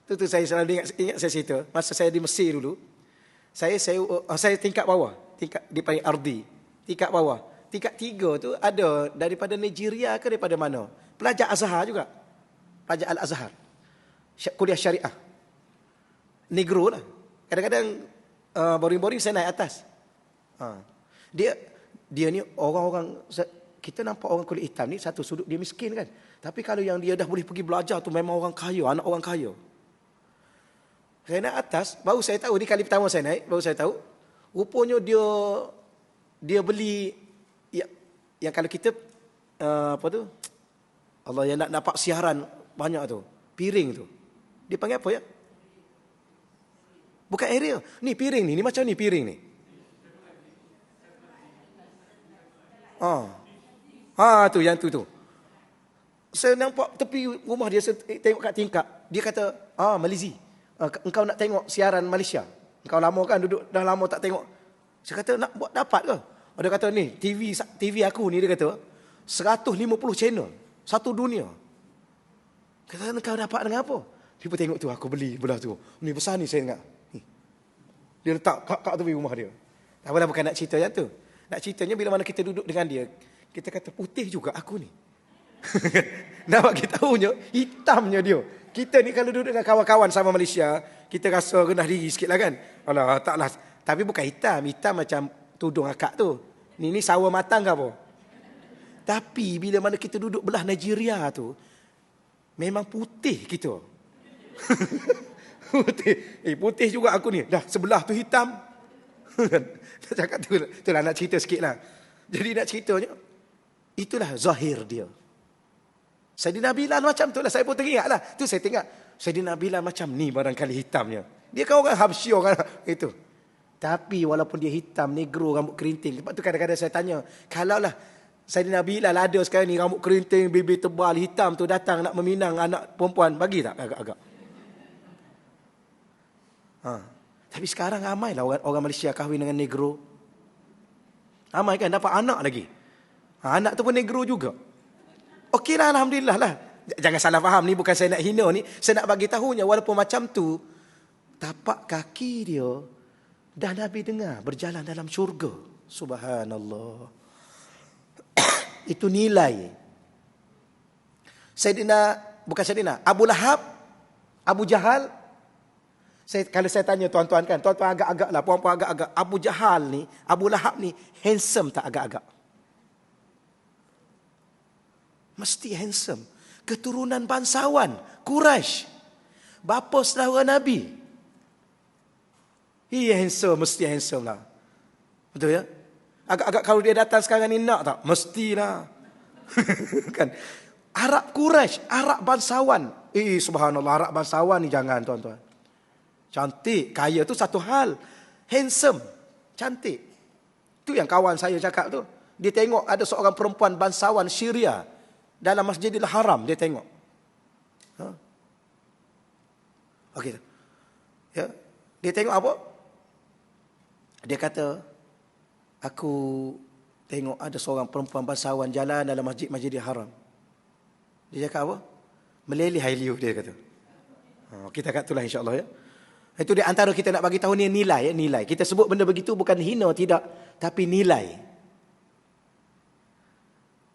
Tu saya selalu ingat saya cerita. Masa saya di Mesir dulu, saya tingkat bawah. Dia panggil Ardi. Tingkat bawah. Tingkat 3 tu ada daripada Nigeria ke daripada mana? Pelajar Azhar juga. Pelajar Al-Azhar. Kuliah syariah. Negro lah. Kadang-kadang boring-boring saya naik atas. Dia ni orang-orang, kita nampak orang kulit hitam ni satu sudut dia miskin kan. Tapi kalau yang dia dah boleh pergi belajar tu memang orang kaya, anak orang kaya. Saya naik atas, baru saya tahu, ni kali pertama saya naik, baru saya tahu. Rupanya dia beli yang kalau kita apa tu? Allah, yang nak dapat siaran banyak tu, piring tu. Dia panggil apa ya? Bukan area. Ni piring ni macam ni piring ni. Tu yang tu. Saya nampak tepi rumah dia, saya tengok kat tingkap. Dia kata, Malizi, engkau nak tengok siaran Malaysia? Engkau lama kan duduk, dah lama tak tengok. Saya kata, nak buat dapat ke? Dia kata, ni TV aku ni, dia kata 150 channel, satu dunia. Kata, engkau dapat dengan apa? Dia pun tengok tu, aku beli belah tu. Ni besar ni saya ingat. Dia letak kat tepi rumah dia. Tak apalah, bukan nak cerita yang tu. Nak ceritanya bila mana kita duduk dengan dia, kita kata, putih juga aku ni. Nampak kita tahunya, hitamnya dia. Kita ni kalau duduk dengan kawan-kawan sama Malaysia, kita rasa rendah diri sikit lah kan. Alah, taklah. Tapi bukan hitam. Hitam macam tudung akak tu. Ni sawa matang ke apa? Tapi bila mana kita duduk belah Nigeria tu, memang putih kita. Putih. Putih juga aku ni. Dah sebelah tu hitam. Dia cakap itulah nak cerita sikit lah. Jadi nak ceritanya, itulah zahir dia. Saidina Bilal macam tu lah. Saya pun teringat lah. Tu saya tengok. Saidina Bilal macam ni barangkali hitamnya. Dia kan orang Habsyi, orang itu. Tapi walaupun dia hitam, negro, rambut kerinting. Lepas tu kadang-kadang saya tanya, kalaulah Saidina Bilal ada sekarang ni, rambut kerinting, bibir tebal, hitam tu, datang nak meminang anak perempuan, bagi tak agak-agak? Tapi sekarang ramai lah orang Malaysia kahwin dengan negro. Ramai kan, dapat anak lagi. Anak tu pun negro juga. Okeylah, alhamdulillah lah. Jangan salah faham, ni bukan saya nak hina ni. Saya nak bagi tahunya, walaupun macam tu, tapak kaki dia, dah Nabi dengar, berjalan dalam syurga. Subhanallah. Itu nilai. Bukan Saidina, Abu Lahab, Abu Jahal. Kalau saya tanya tuan-tuan kan, tuan-tuan agak-agak lah, puan-puan agak-agak. Abu Jahal ni, Abu Lahab ni, handsome tak agak-agak? Mesti handsome. Keturunan bangsawan, Quraisy. Bapa saudara Nabi. Handsome, mesti handsome lah. Betul ya? Agak-agak kalau dia datang sekarang ni nak tak? Mestilah. Kan? Arab Quraisy, Arab bangsawan. Subhanallah, Arab bangsawan ni jangan tuan-tuan. Cantik, kaya tu satu hal. Handsome, cantik. Tu yang kawan saya cakap tu. Dia tengok ada seorang perempuan bangsawan Syria dalam Masjidil Haram, dia tengok. Okey. Ya. Dia tengok apa? Dia kata, aku tengok ada seorang perempuan bangsawan jalan dalam Masjidil Haram. Dia cakap apa? Meleleh air liur, dia kata. Kita kat itulah insya-Allah ya. Itu di antara kita nak bagi tahu ni nilai ya, nilai. Kita sebut benda begitu bukan hina tidak, tapi nilai.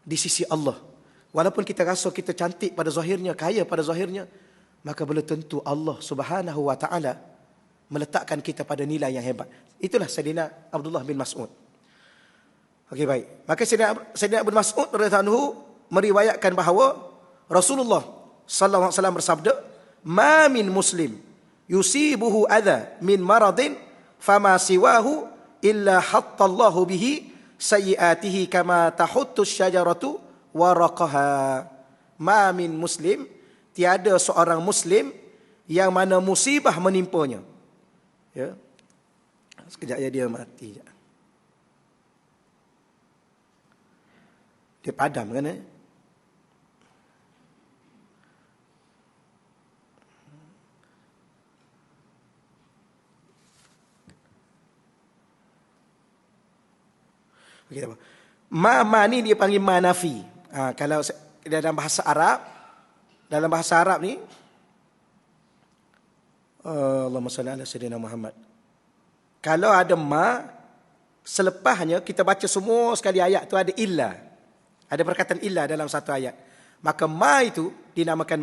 Di sisi Allah. Walaupun kita rasa kita cantik pada zahirnya, kaya pada zahirnya, maka belum tentu Allah Subhanahu wa taala meletakkan kita pada nilai yang hebat. Itulah Saidina Abdullah bin Mas'ud. Okey, baik. Maka Saidina bin Mas'ud radhiyallahu anhu meriwayatkan bahawa Rasulullah sallallahu alaihi wasallam bersabda, "Ma min muslim yusibuhu adha min maradin fama siwahu illa hattallahu bihi sayyiatihi kama tahuttu syajaratu waraqaha." Ma min muslim, tiada seorang muslim yang mana musibah menimpanya. Ya. Sekejap ya, dia mati. Dia padam kan? Ma ni dia panggil ma nafi. Kalau dalam bahasa Arab ni, Allahumma salli ala sayyidina Muhammad. Kalau ada ma, selepasnya kita baca semua sekali ayat tu ada illa. Ada perkataan illa dalam satu ayat. Maka ma itu dinamakan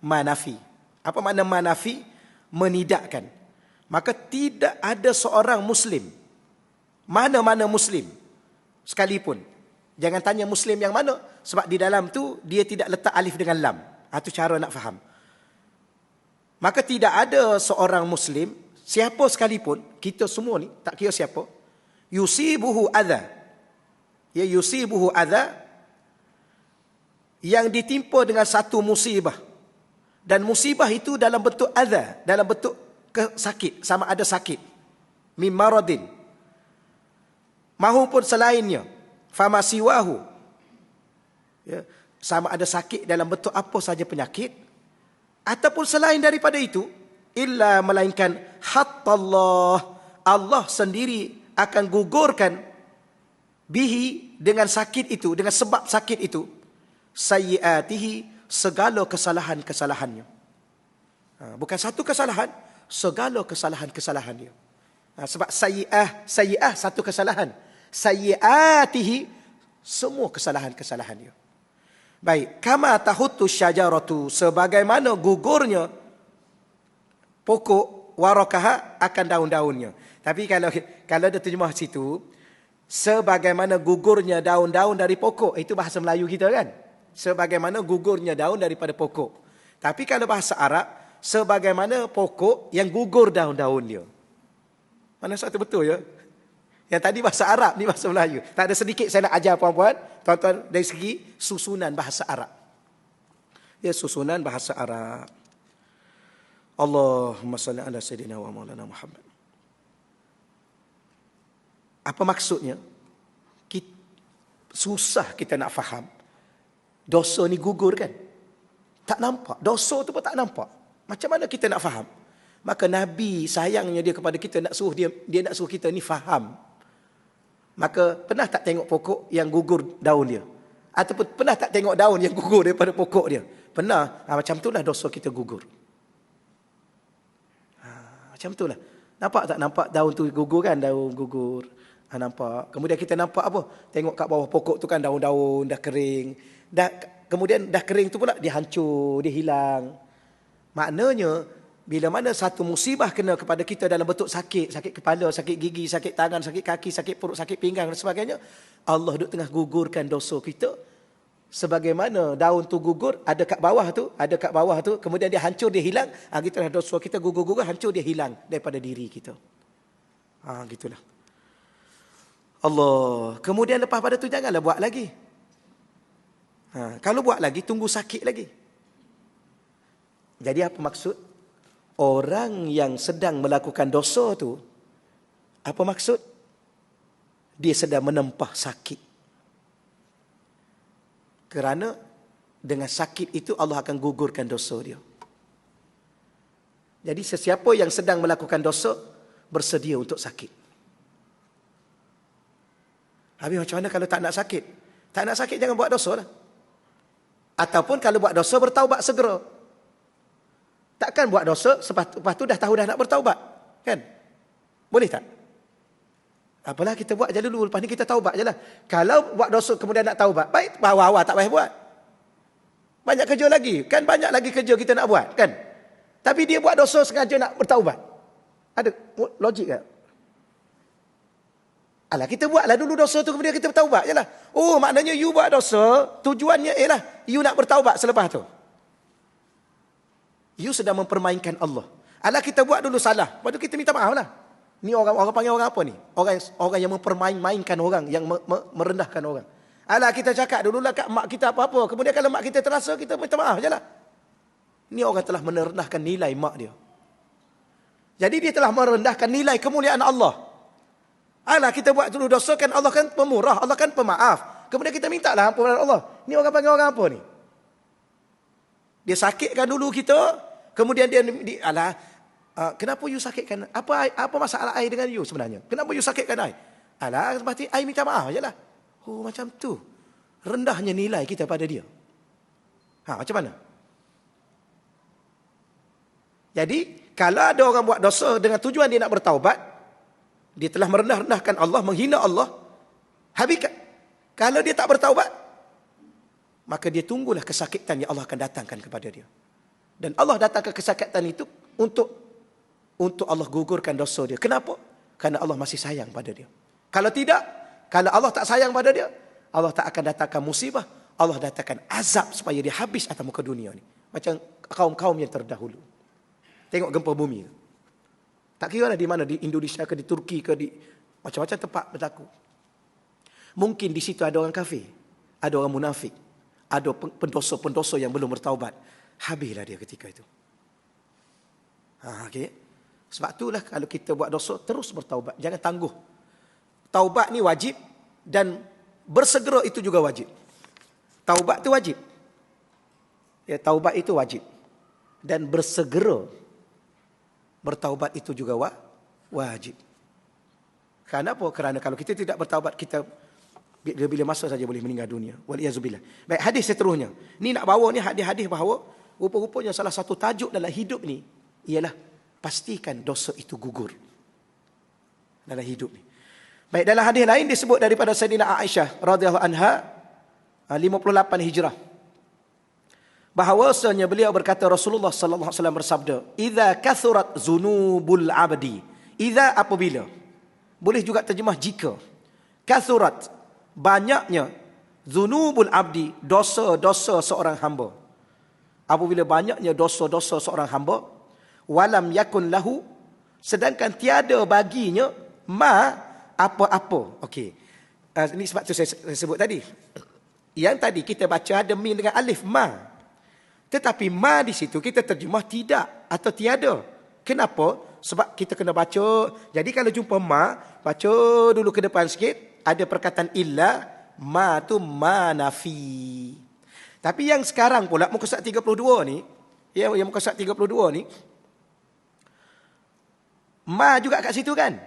ma nafi. Apa makna ma nafi? Menidakkan. Maka tidak ada seorang muslim, mana-mana muslim sekalipun. Jangan tanya muslim yang mana, sebab di dalam tu dia tidak letak alif dengan lam. Itu cara nak faham. Maka tidak ada seorang muslim, siapa sekalipun, kita semua ni, tak kira siapa, yusibuhu adha. Ya, yusibuhu adha, yang ditimpa dengan satu musibah. Dan musibah itu dalam bentuk adha, dalam bentuk sakit, sama ada sakit. Min maradin. Mahupun selainnya. Fama siwahu. Ya, sama ada sakit dalam bentuk apa saja penyakit. Ataupun selain daripada itu. Illa melainkan hattallah. Allah sendiri akan gugurkan bihi dengan sakit itu, dengan sebab sakit itu, sayyiatihi, segala kesalahan-kesalahannya. Bukan satu kesalahan, segala kesalahan-kesalahan dia. Sebab sayyi'ah satu kesalahan. Sayyiatihi, semua kesalahan-kesalahan dia. Baik, kama tahuttu syajaratu, sebagaimana gugurnya pokok warakaha akan daun-daunnya. Tapi kalau ada terjemah situ, sebagaimana gugurnya daun-daun dari pokok, itu bahasa Melayu kita kan? Sebagaimana gugurnya daun daripada pokok. Tapi kalau bahasa Arab, sebagaimana pokok yang gugur daun-daun dia. Mana satu betul ya? Yang tadi bahasa Arab, ni bahasa Melayu. Tak ada sedikit saya nak ajar puan-puan, tuan-tuan, dari segi susunan bahasa Arab. Ya, susunan bahasa Arab. Allahumma salli ala sayyidina wa maulana Muhammad. Apa maksudnya? Susah kita nak faham. Dosa ni gugur kan? Tak nampak. Dosa tu pun tak nampak. Macam mana kita nak faham? Maka Nabi sayangnya dia kepada kita, nak suruh dia nak suruh kita ni faham. Maka pernah tak tengok pokok yang gugur daun dia? Ataupun pernah tak tengok daun yang gugur daripada pokok dia? Pernah. Macam itulah dosa kita gugur. Macam itulah. Nampak tak? Nampak daun tu gugur kan? Daun gugur. Nampak. Kemudian kita nampak apa? Tengok kat bawah pokok tu kan daun-daun dah kering. Kemudian dah kering tu pula dia hancur, dia hilang. Maknanya bila mana satu musibah kena kepada kita dalam bentuk sakit, sakit kepala, sakit gigi, sakit tangan, sakit kaki, sakit perut, sakit pinggang dan sebagainya, Allah duk tengah gugurkan dosa kita. Sebagaimana daun tu gugur, ada kat bawah tu, kemudian dia hancur, dia hilang. Gitulah dosa kita gugur-gugur, hancur, dia hilang daripada diri kita. Gitulah. Allah. Kemudian lepas pada tu janganlah buat lagi. Kalau buat lagi, tunggu sakit lagi. Jadi apa maksud? Orang yang sedang melakukan dosa tu, apa maksud? Dia sedang menempah sakit. Kerana dengan sakit itu Allah akan gugurkan dosa dia. Jadi sesiapa yang sedang melakukan dosa, bersedia untuk sakit. Habis macam mana kalau tak nak sakit? Tak nak sakit, jangan buat dosa lah. Ataupun kalau buat dosa, bertaubat segera. Takkan buat dosa, lepas tu dah tahu dah nak bertaubat. Kan? Boleh tak? Apalah kita buat je dulu, lepas ni kita taubat je lah. Kalau buat dosa kemudian nak taubat, baik, awal-awal tak payah buat. Banyak kerja lagi. Kan banyak lagi kerja kita nak buat. Kan? Tapi dia buat dosa sengaja nak bertaubat. Ada logik tak? Alah, kita buatlah dulu dosa tu, kemudian kita bertaubat je lah. Oh, maknanya you buat dosa, tujuannya ialah you nak bertaubat selepas tu. You sedang mempermainkan Allah. Alah, kita buat dulu salah, lepas tu kita minta maaf lah. Ni orang panggil orang apa ni? Orang yang mempermain-mainkan orang, yang merendahkan orang. Alah, kita cakap dululah kat mak kita apa-apa, kemudian kalau mak kita terasa, kita minta maaf je lah. Ni orang telah merendahkan nilai mak dia. Jadi dia telah merendahkan nilai kemuliaan Allah. Alah, kita buat dulu dosa, kan Allah kan pemurah, Allah kan pemaaf. Kemudian kita minta lah ampunan Allah. Ni orang panggil orang apa ni? Dia sakitkan dulu kita, kemudian kenapa you sakitkan? Apa masalah I dengan you sebenarnya? Kenapa you sakitkan I? Alah, pasti I minta maaf je lah. Oh, macam tu. Rendahnya nilai kita pada dia. Macam mana? Jadi, kalau ada orang buat dosa dengan tujuan dia nak bertaubat, dia telah merendah-rendahkan Allah, menghina Allah. Habis, kalau dia tak bertaubat, maka dia tunggulah kesakitan yang Allah akan datangkan kepada dia. Dan Allah datangkan kesakitan itu untuk Allah gugurkan dosa dia. Kenapa? Kerana Allah masih sayang pada dia. Kalau tidak, kalau Allah tak sayang pada dia, Allah tak akan datangkan musibah, Allah datangkan azab supaya dia habis atas muka dunia ni. Macam kaum-kaum yang terdahulu. Tengok gempa bumi. Tak kira lah di mana, di Indonesia ke, di Turki ke, di macam-macam tempat berlaku. Mungkin di situ ada orang kafir, ada orang munafik, ada pendosa-pendosa yang belum bertaubat. Habislah dia ketika itu. Okay. Sebab itulah kalau kita buat dosa, terus bertaubat. Jangan tangguh. Taubat ni wajib dan bersegera itu juga wajib. Taubat itu wajib. Ya, taubat itu wajib. Dan bersegera bertaubat itu juga wajib. Kenapa? Kerana kalau kita tidak bertaubat, kita bila masa saja boleh meninggal dunia. Waliyazubillah. Baik, hadis seterusnya. Ni nak bawa ni hadis bahawa rupa-rupanya salah satu tajuk dalam hidup ni ialah pastikan dosa itu gugur dalam hidup ni. Baik, dalam hadis lain disebut daripada Sayyidina Aisyah radhiyallahu anha 58 Hijrah. Bahawasanya beliau berkata, Rasulullah sallallahu alaihi wasallam bersabda, "Idza kathurat zunubul abdi." Idza apabila. Boleh juga terjemah jika. Kathurat, banyaknya, zunubul abdi, dosa-dosa seorang hamba. Apabila banyaknya dosa-dosa seorang hamba, walam yakun lahu, sedangkan tiada baginya apa-apa. Okey. Ini sebab tu saya sebut tadi. Yang tadi kita baca ada mim dengan alif, ma. Tetapi ma di situ kita terjemah tidak atau tiada. Kenapa? Sebab kita kena baca. Jadi kalau jumpa ma, baca dulu ke depan sikit. Ada perkataan illa, ma tu ma nafi. Tapi yang sekarang pula muka surat 32 ni, yang muka surat 32 ni, ma juga kat situ kan?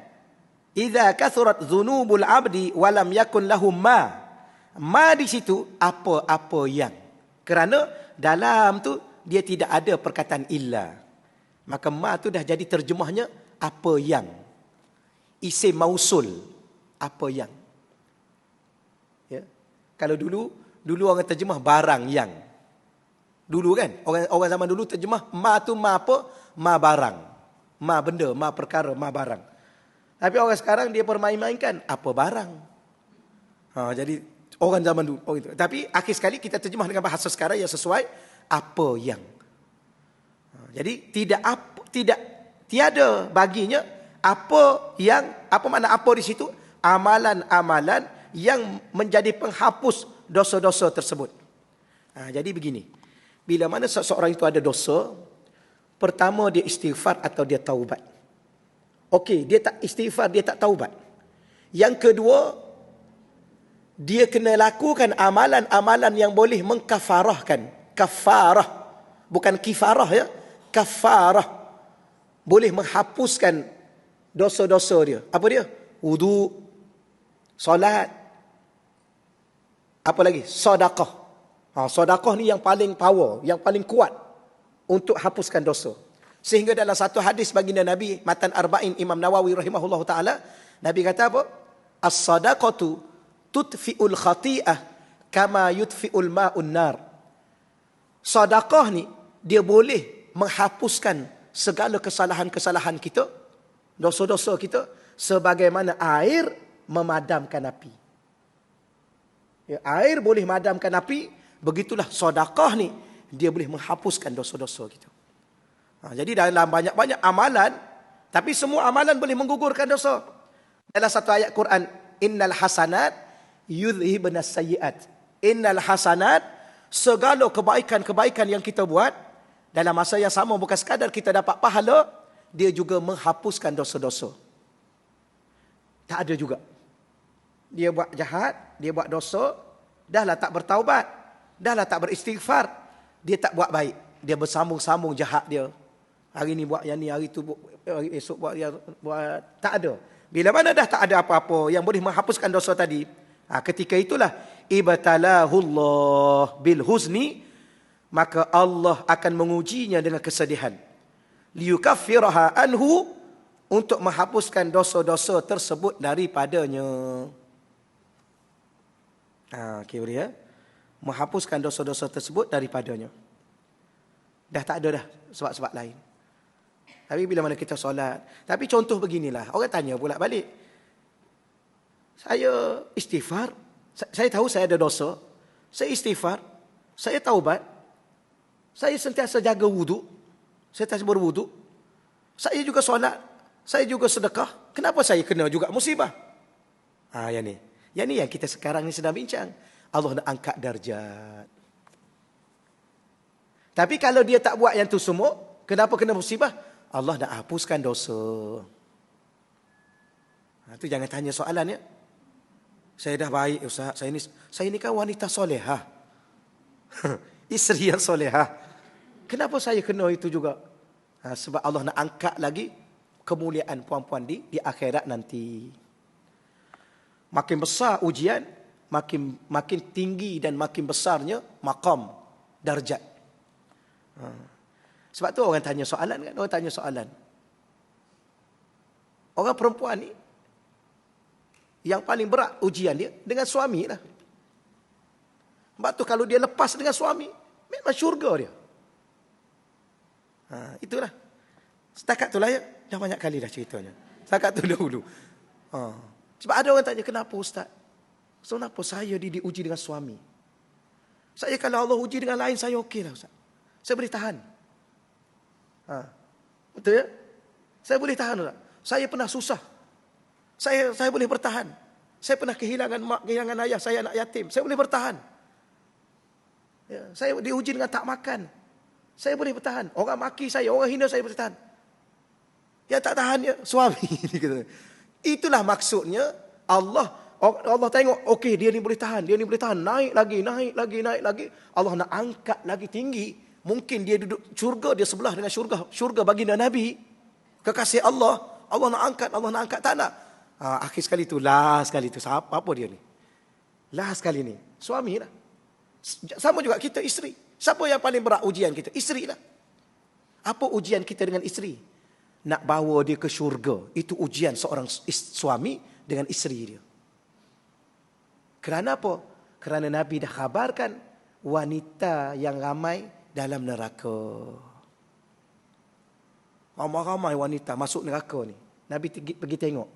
Idza kathurat dzunubul abdi walam yakun lahum ma. Ma di situ apa-apa yang. Kerana dalam tu dia tidak ada perkataan illa. Maka ma tu dah jadi terjemahnya apa yang. Isim mausul, apa yang. Ya. Kalau dulu orang terjemah barang yang. Dulu kan, orang zaman dulu terjemah ma tu ma apa? Ma barang. Ma benda, ma perkara, ma barang. Tapi orang sekarang dia permain-mainkan apa barang. Jadi orang zaman dulu itu. Tapi akhir sekali kita terjemah dengan bahasa sekarang yang sesuai apa yang. Jadi tiada baginya apa yang, apa makna apa di situ? Amalan-amalan yang menjadi penghapus dosa-dosa tersebut. Jadi begini. Bila mana seseorang itu ada dosa, pertama dia istighfar atau dia taubat. Okey, dia tak istighfar, dia tak taubat. Yang kedua, dia kena lakukan amalan-amalan yang boleh mengkafarahkan. Kafarah. Bukan kifarah ya. Kafarah. Boleh menghapuskan dosa-dosa dia. Apa dia? Wudu, solat. Apa lagi? Sedekah. Sedekah ni yang paling power, yang paling kuat untuk hapuskan dosa. Sehingga dalam satu hadis baginda Nabi, Matan Arba'in Imam Nawawi rahimahullah ta'ala, Nabi kata apa? As-sadaqatu tutfi'ul khati'ah kama yutfi'ul ma'un nar. Sedekah ni, dia boleh menghapuskan segala kesalahan-kesalahan kita, dosa-dosa kita, sebagaimana air memadamkan api. Ya, air boleh memadamkan api, begitulah sedekah ni, dia boleh menghapuskan dosa-dosa kita. Jadi dalam banyak-banyak amalan, tapi semua amalan boleh menggugurkan dosa. Dalam satu ayat Quran, innal hasanat yudhhibunas sayyiat. Innal hasanat, segala kebaikan-kebaikan yang kita buat, dalam masa yang sama bukan sekadar kita dapat pahala, dia juga menghapuskan dosa-dosa. Tak ada juga. Dia buat jahat, dia buat dosa, dahlah tak bertaubat, dahlah tak beristighfar, dia tak buat baik. Dia bersambung-sambung jahat dia. Hari ni buat yang ni, hari tu hari esok buat yang buat, tak ada. Bila mana dah tak ada apa-apa yang boleh menghapuskan dosa tadi, ketika itulah ibtalahullah bil huzni, maka Allah akan mengujinya dengan kesedihan. Liyukaffiraha anhu, untuk menghapuskan dosa-dosa tersebut daripadanya. Okey boleh ya. Menghapuskan dosa-dosa tersebut daripadanya. Dah tak ada dah sebab-sebab lain. Tapi bila mana kita solat, tapi contoh beginilah, orang tanya pula balik. Saya istighfar, saya tahu saya ada dosa, saya istighfar, saya taubat, saya sentiasa jaga wudu, saya sentiasa berwudu, saya juga solat, saya juga sedekah, kenapa saya kena juga musibah? Yang ni. Yang ni yang kita sekarang ni sedang bincang. Allah nak angkat darjat. Tapi kalau dia tak buat yang tu semua, kenapa kena musibah? Allah nak hapuskan dosa. Tu jangan tanya soalan ya. Saya dah baik Ustaz, saya ni kan wanita solehah. Isteri yang solehah. Kenapa saya kena itu juga? Sebab Allah nak angkat lagi kemuliaan puan-puan di akhirat nanti. Makin besar ujian, makin tinggi dan makin besarnya maqam, darjat. Sebab tu orang tanya soalan kan, orang tanya soalan. Orang perempuan ni yang paling berat ujian dia dengan suami lah. Sebab tu kalau dia lepas dengan suami, memang syurga dia. Itulah. Setakat itulah ya. Dah banyak kali dah ceritanya. Setakat tu dahulu. Sebab ada orang tanya, kenapa Ustaz? Kenapa saya diuji dengan suami? Saya kalau Allah uji dengan lain, saya okey lah Ustaz. Saya boleh tahan. Betul ya? Saya boleh tahan Ustaz. Saya pernah susah. Saya boleh bertahan. Saya pernah kehilangan mak, kehilangan ayah, saya anak yatim. Saya boleh bertahan. Ya, saya diuji dengan tak makan. Saya boleh bertahan. Orang maki saya, orang hina saya boleh tahan. Yang tak tahan ya suami. Itulah maksudnya Allah tengok, okey dia ni boleh tahan, dia ni boleh tahan. Naik lagi. Allah nak angkat lagi tinggi. Mungkin dia duduk syurga, dia sebelah dengan syurga baginda Nabi. Kekasih Allah nak angkat, tak nak. Akhir sekali tu, last sekali tu, apa dia ni? Last sekali ni, suami lah. Sama juga kita isteri. Siapa yang paling berat ujian kita? Isteri lah. Apa ujian kita dengan isteri? Nak bawa dia ke syurga. Itu ujian seorang suami dengan isteri dia. Kerana apa? Kerana Nabi dah khabarkan wanita yang ramai dalam neraka. Ramai wanita masuk neraka ni. Nabi pergi tengok.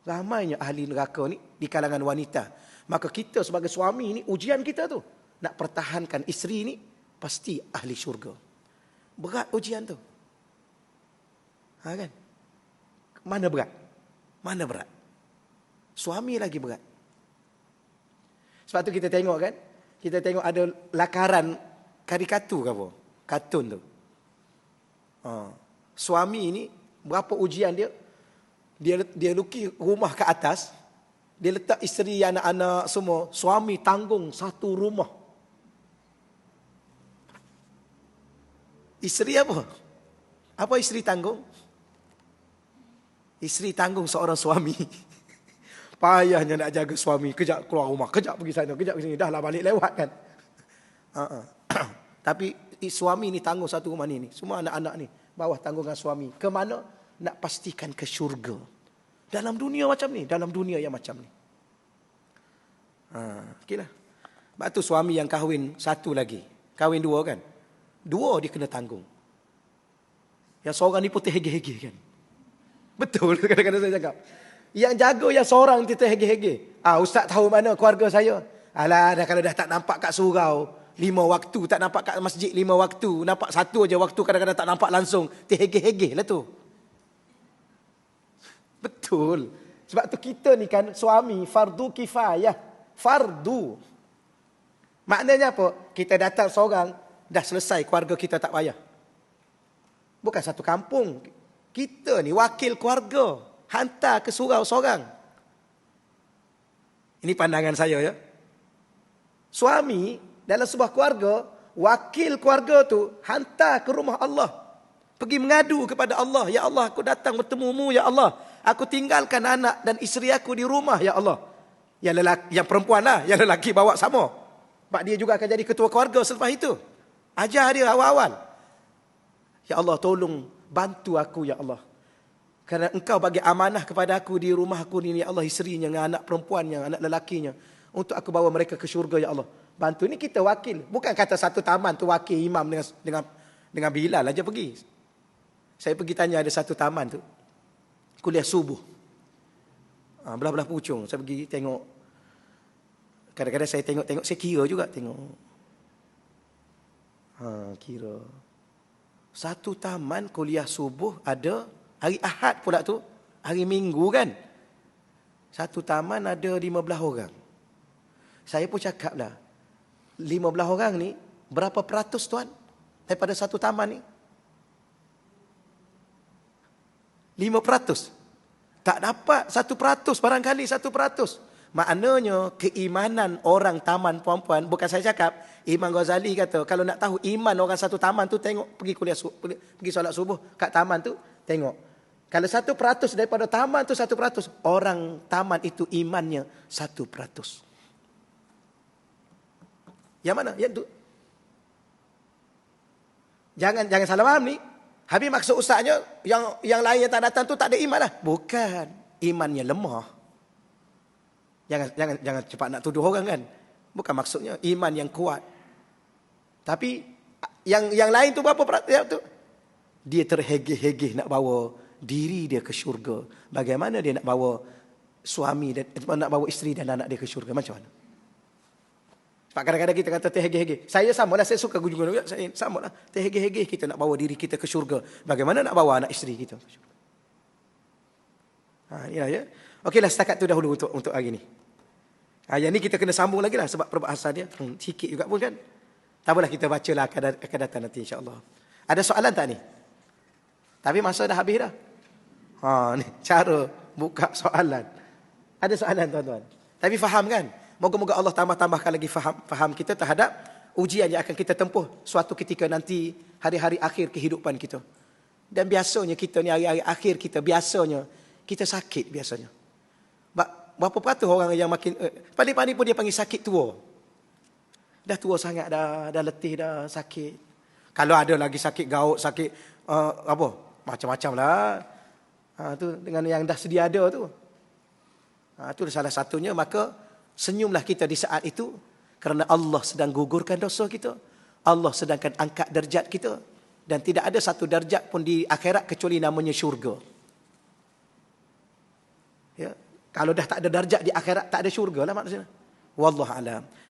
Ramainya ahli neraka ni di kalangan wanita. Maka kita sebagai suami ni, ujian kita tu. Nak pertahankan isteri ni, pasti ahli syurga. Berat ujian tu. Kan? Mana berat? Suami lagi berat. Sebab tu kita tengok kan. Kita tengok ada lakaran karikatur ke apa? Kartun tu. Suami ni, berapa ujian dia? Dia lukis rumah ke atas. Dia letak isteri, anak-anak semua. Suami tanggung satu rumah. Isteri apa? Apa isteri tanggung? Isteri tanggung seorang suami. Payahnya nak jaga suami. Kejap keluar rumah, kejap pergi sana, kejap pergi sini. Dah lah balik lewat kan. Tapi suami ni tanggung satu rumah ni. Semua anak-anak ni bawah tanggungan suami. Ke mana? Nak pastikan ke syurga. Dalam dunia macam ni. Dalam dunia yang macam ni. Okeylah. Sebab tu suami yang kahwin satu lagi. Kahwin dua kan. Dua dia kena tanggung. Yang seorang ni pun terhege-hege kan. Betul kadang-kadang saya cakap. Yang jaga yang seorang tu terhege-hege. Ustaz tahu mana keluarga saya. Alah, kalau dah tak nampak kat surau 5 waktu, tak nampak kat masjid 5 waktu, nampak satu aja waktu, kadang-kadang tak nampak langsung, terhege-hege lah tu. Betul. Sebab tu kita ni kan suami fardu kifayah. Fardu. Maknanya apa? Kita datang seorang, dah selesai, keluarga kita tak payah. Bukan satu kampung. Kita ni wakil keluarga. Hantar ke surau seorang. Ini pandangan saya ya. Suami dalam sebuah keluarga, wakil keluarga tu hantar ke rumah Allah. Pergi mengadu kepada Allah. Ya Allah, aku datang bertemumu ya Allah. Aku tinggalkan anak dan isteri aku di rumah ya Allah. Yang perempuan lah, yang lelaki bawa sama. Sebab dia juga akan jadi ketua keluarga selepas itu. Ajar dia awal-awal. Ya Allah, tolong bantu aku ya Allah. Kerana engkau bagi amanah kepada aku di rumah aku ni ya Allah, isterinya, anak perempuannya, anak lelakinya. Untuk aku bawa mereka ke syurga ya Allah. Bantu, ni kita wakil. Bukan kata satu taman tu wakil imam dengan Bilal aja pergi. Saya pergi tanya ada satu taman tu. Kuliah subuh. Belah-belah Puchong. Saya pergi tengok. Kadang-kadang saya tengok, saya kira juga tengok. Kira. Satu taman kuliah subuh ada hari Ahad pula tu. Hari Minggu kan. Satu taman ada 15 orang. Saya pun cakap lah. 15 orang ni, berapa peratus tuan? Daripada satu taman ni? 5%. Tak dapat 1%, barangkali 1%. Maknanya keimanan orang taman perempuan, bukan saya cakap, Imam Ghazali kata, kalau nak tahu iman orang satu taman tu, tengok pergi pergi solat subuh kat taman tu, tengok. Kalau 1% daripada taman tu 1%, orang taman itu imannya 1%. Yang mana? Yang tu. Jangan salah faham ni. Habis maksud ustaznya yang lain yang tak datang tu tak ada iman lah. Bukan, imannya lemah. Jangan cepat nak tuduh orang kan. Bukan maksudnya iman yang kuat. Tapi yang lain tu berapa tu? Dia terhege-hege nak bawa diri dia ke syurga. Bagaimana dia nak bawa suami dan nak bawa isteri dan anak dia ke syurga? Macam mana? Sebab kadang-kadang kita kata terhege-hege. Saya samalah, saya suka guna juga. Saya samalah. Terhege-hege kita nak bawa diri kita ke syurga. Bagaimana nak bawa anak isteri kita ke syurga? Inilah ya. Okeylah, setakat tu dahulu untuk hari ni. Yang ni kita kena sambung lagi lah sebab perbahasan dia sikit juga pun kan. Tak apalah, kita bacalah akan datang nanti insya-Allah. Ada soalan tak ni? Tapi masa dah habis dah. Ni cara buka soalan. Ada soalan tuan-tuan? Tapi faham kan? Moga-moga Allah tambah-tambahkan lagi faham kita terhadap ujian yang akan kita tempuh suatu ketika nanti, hari-hari akhir kehidupan kita. Dan biasanya kita ni hari-hari akhir kita, biasanya kita sakit biasanya. Berapa peratus orang yang makin paling-paling pun dia panggil sakit tua. Dah tua sangat dah letih dah, sakit. Kalau ada lagi sakit gaut, sakit macam-macam lah. Tu dengan yang dah sedia ada tu. Itu salah satunya. Maka senyumlah kita di saat itu, kerana Allah sedang gugurkan dosa kita. Allah sedangkan angkat darjat kita. Dan tidak ada satu darjat pun di akhirat kecuali namanya syurga. Ya. Kalau dah tak ada darjat di akhirat, tak ada syurga lah maksudnya. Wallahu a'lam.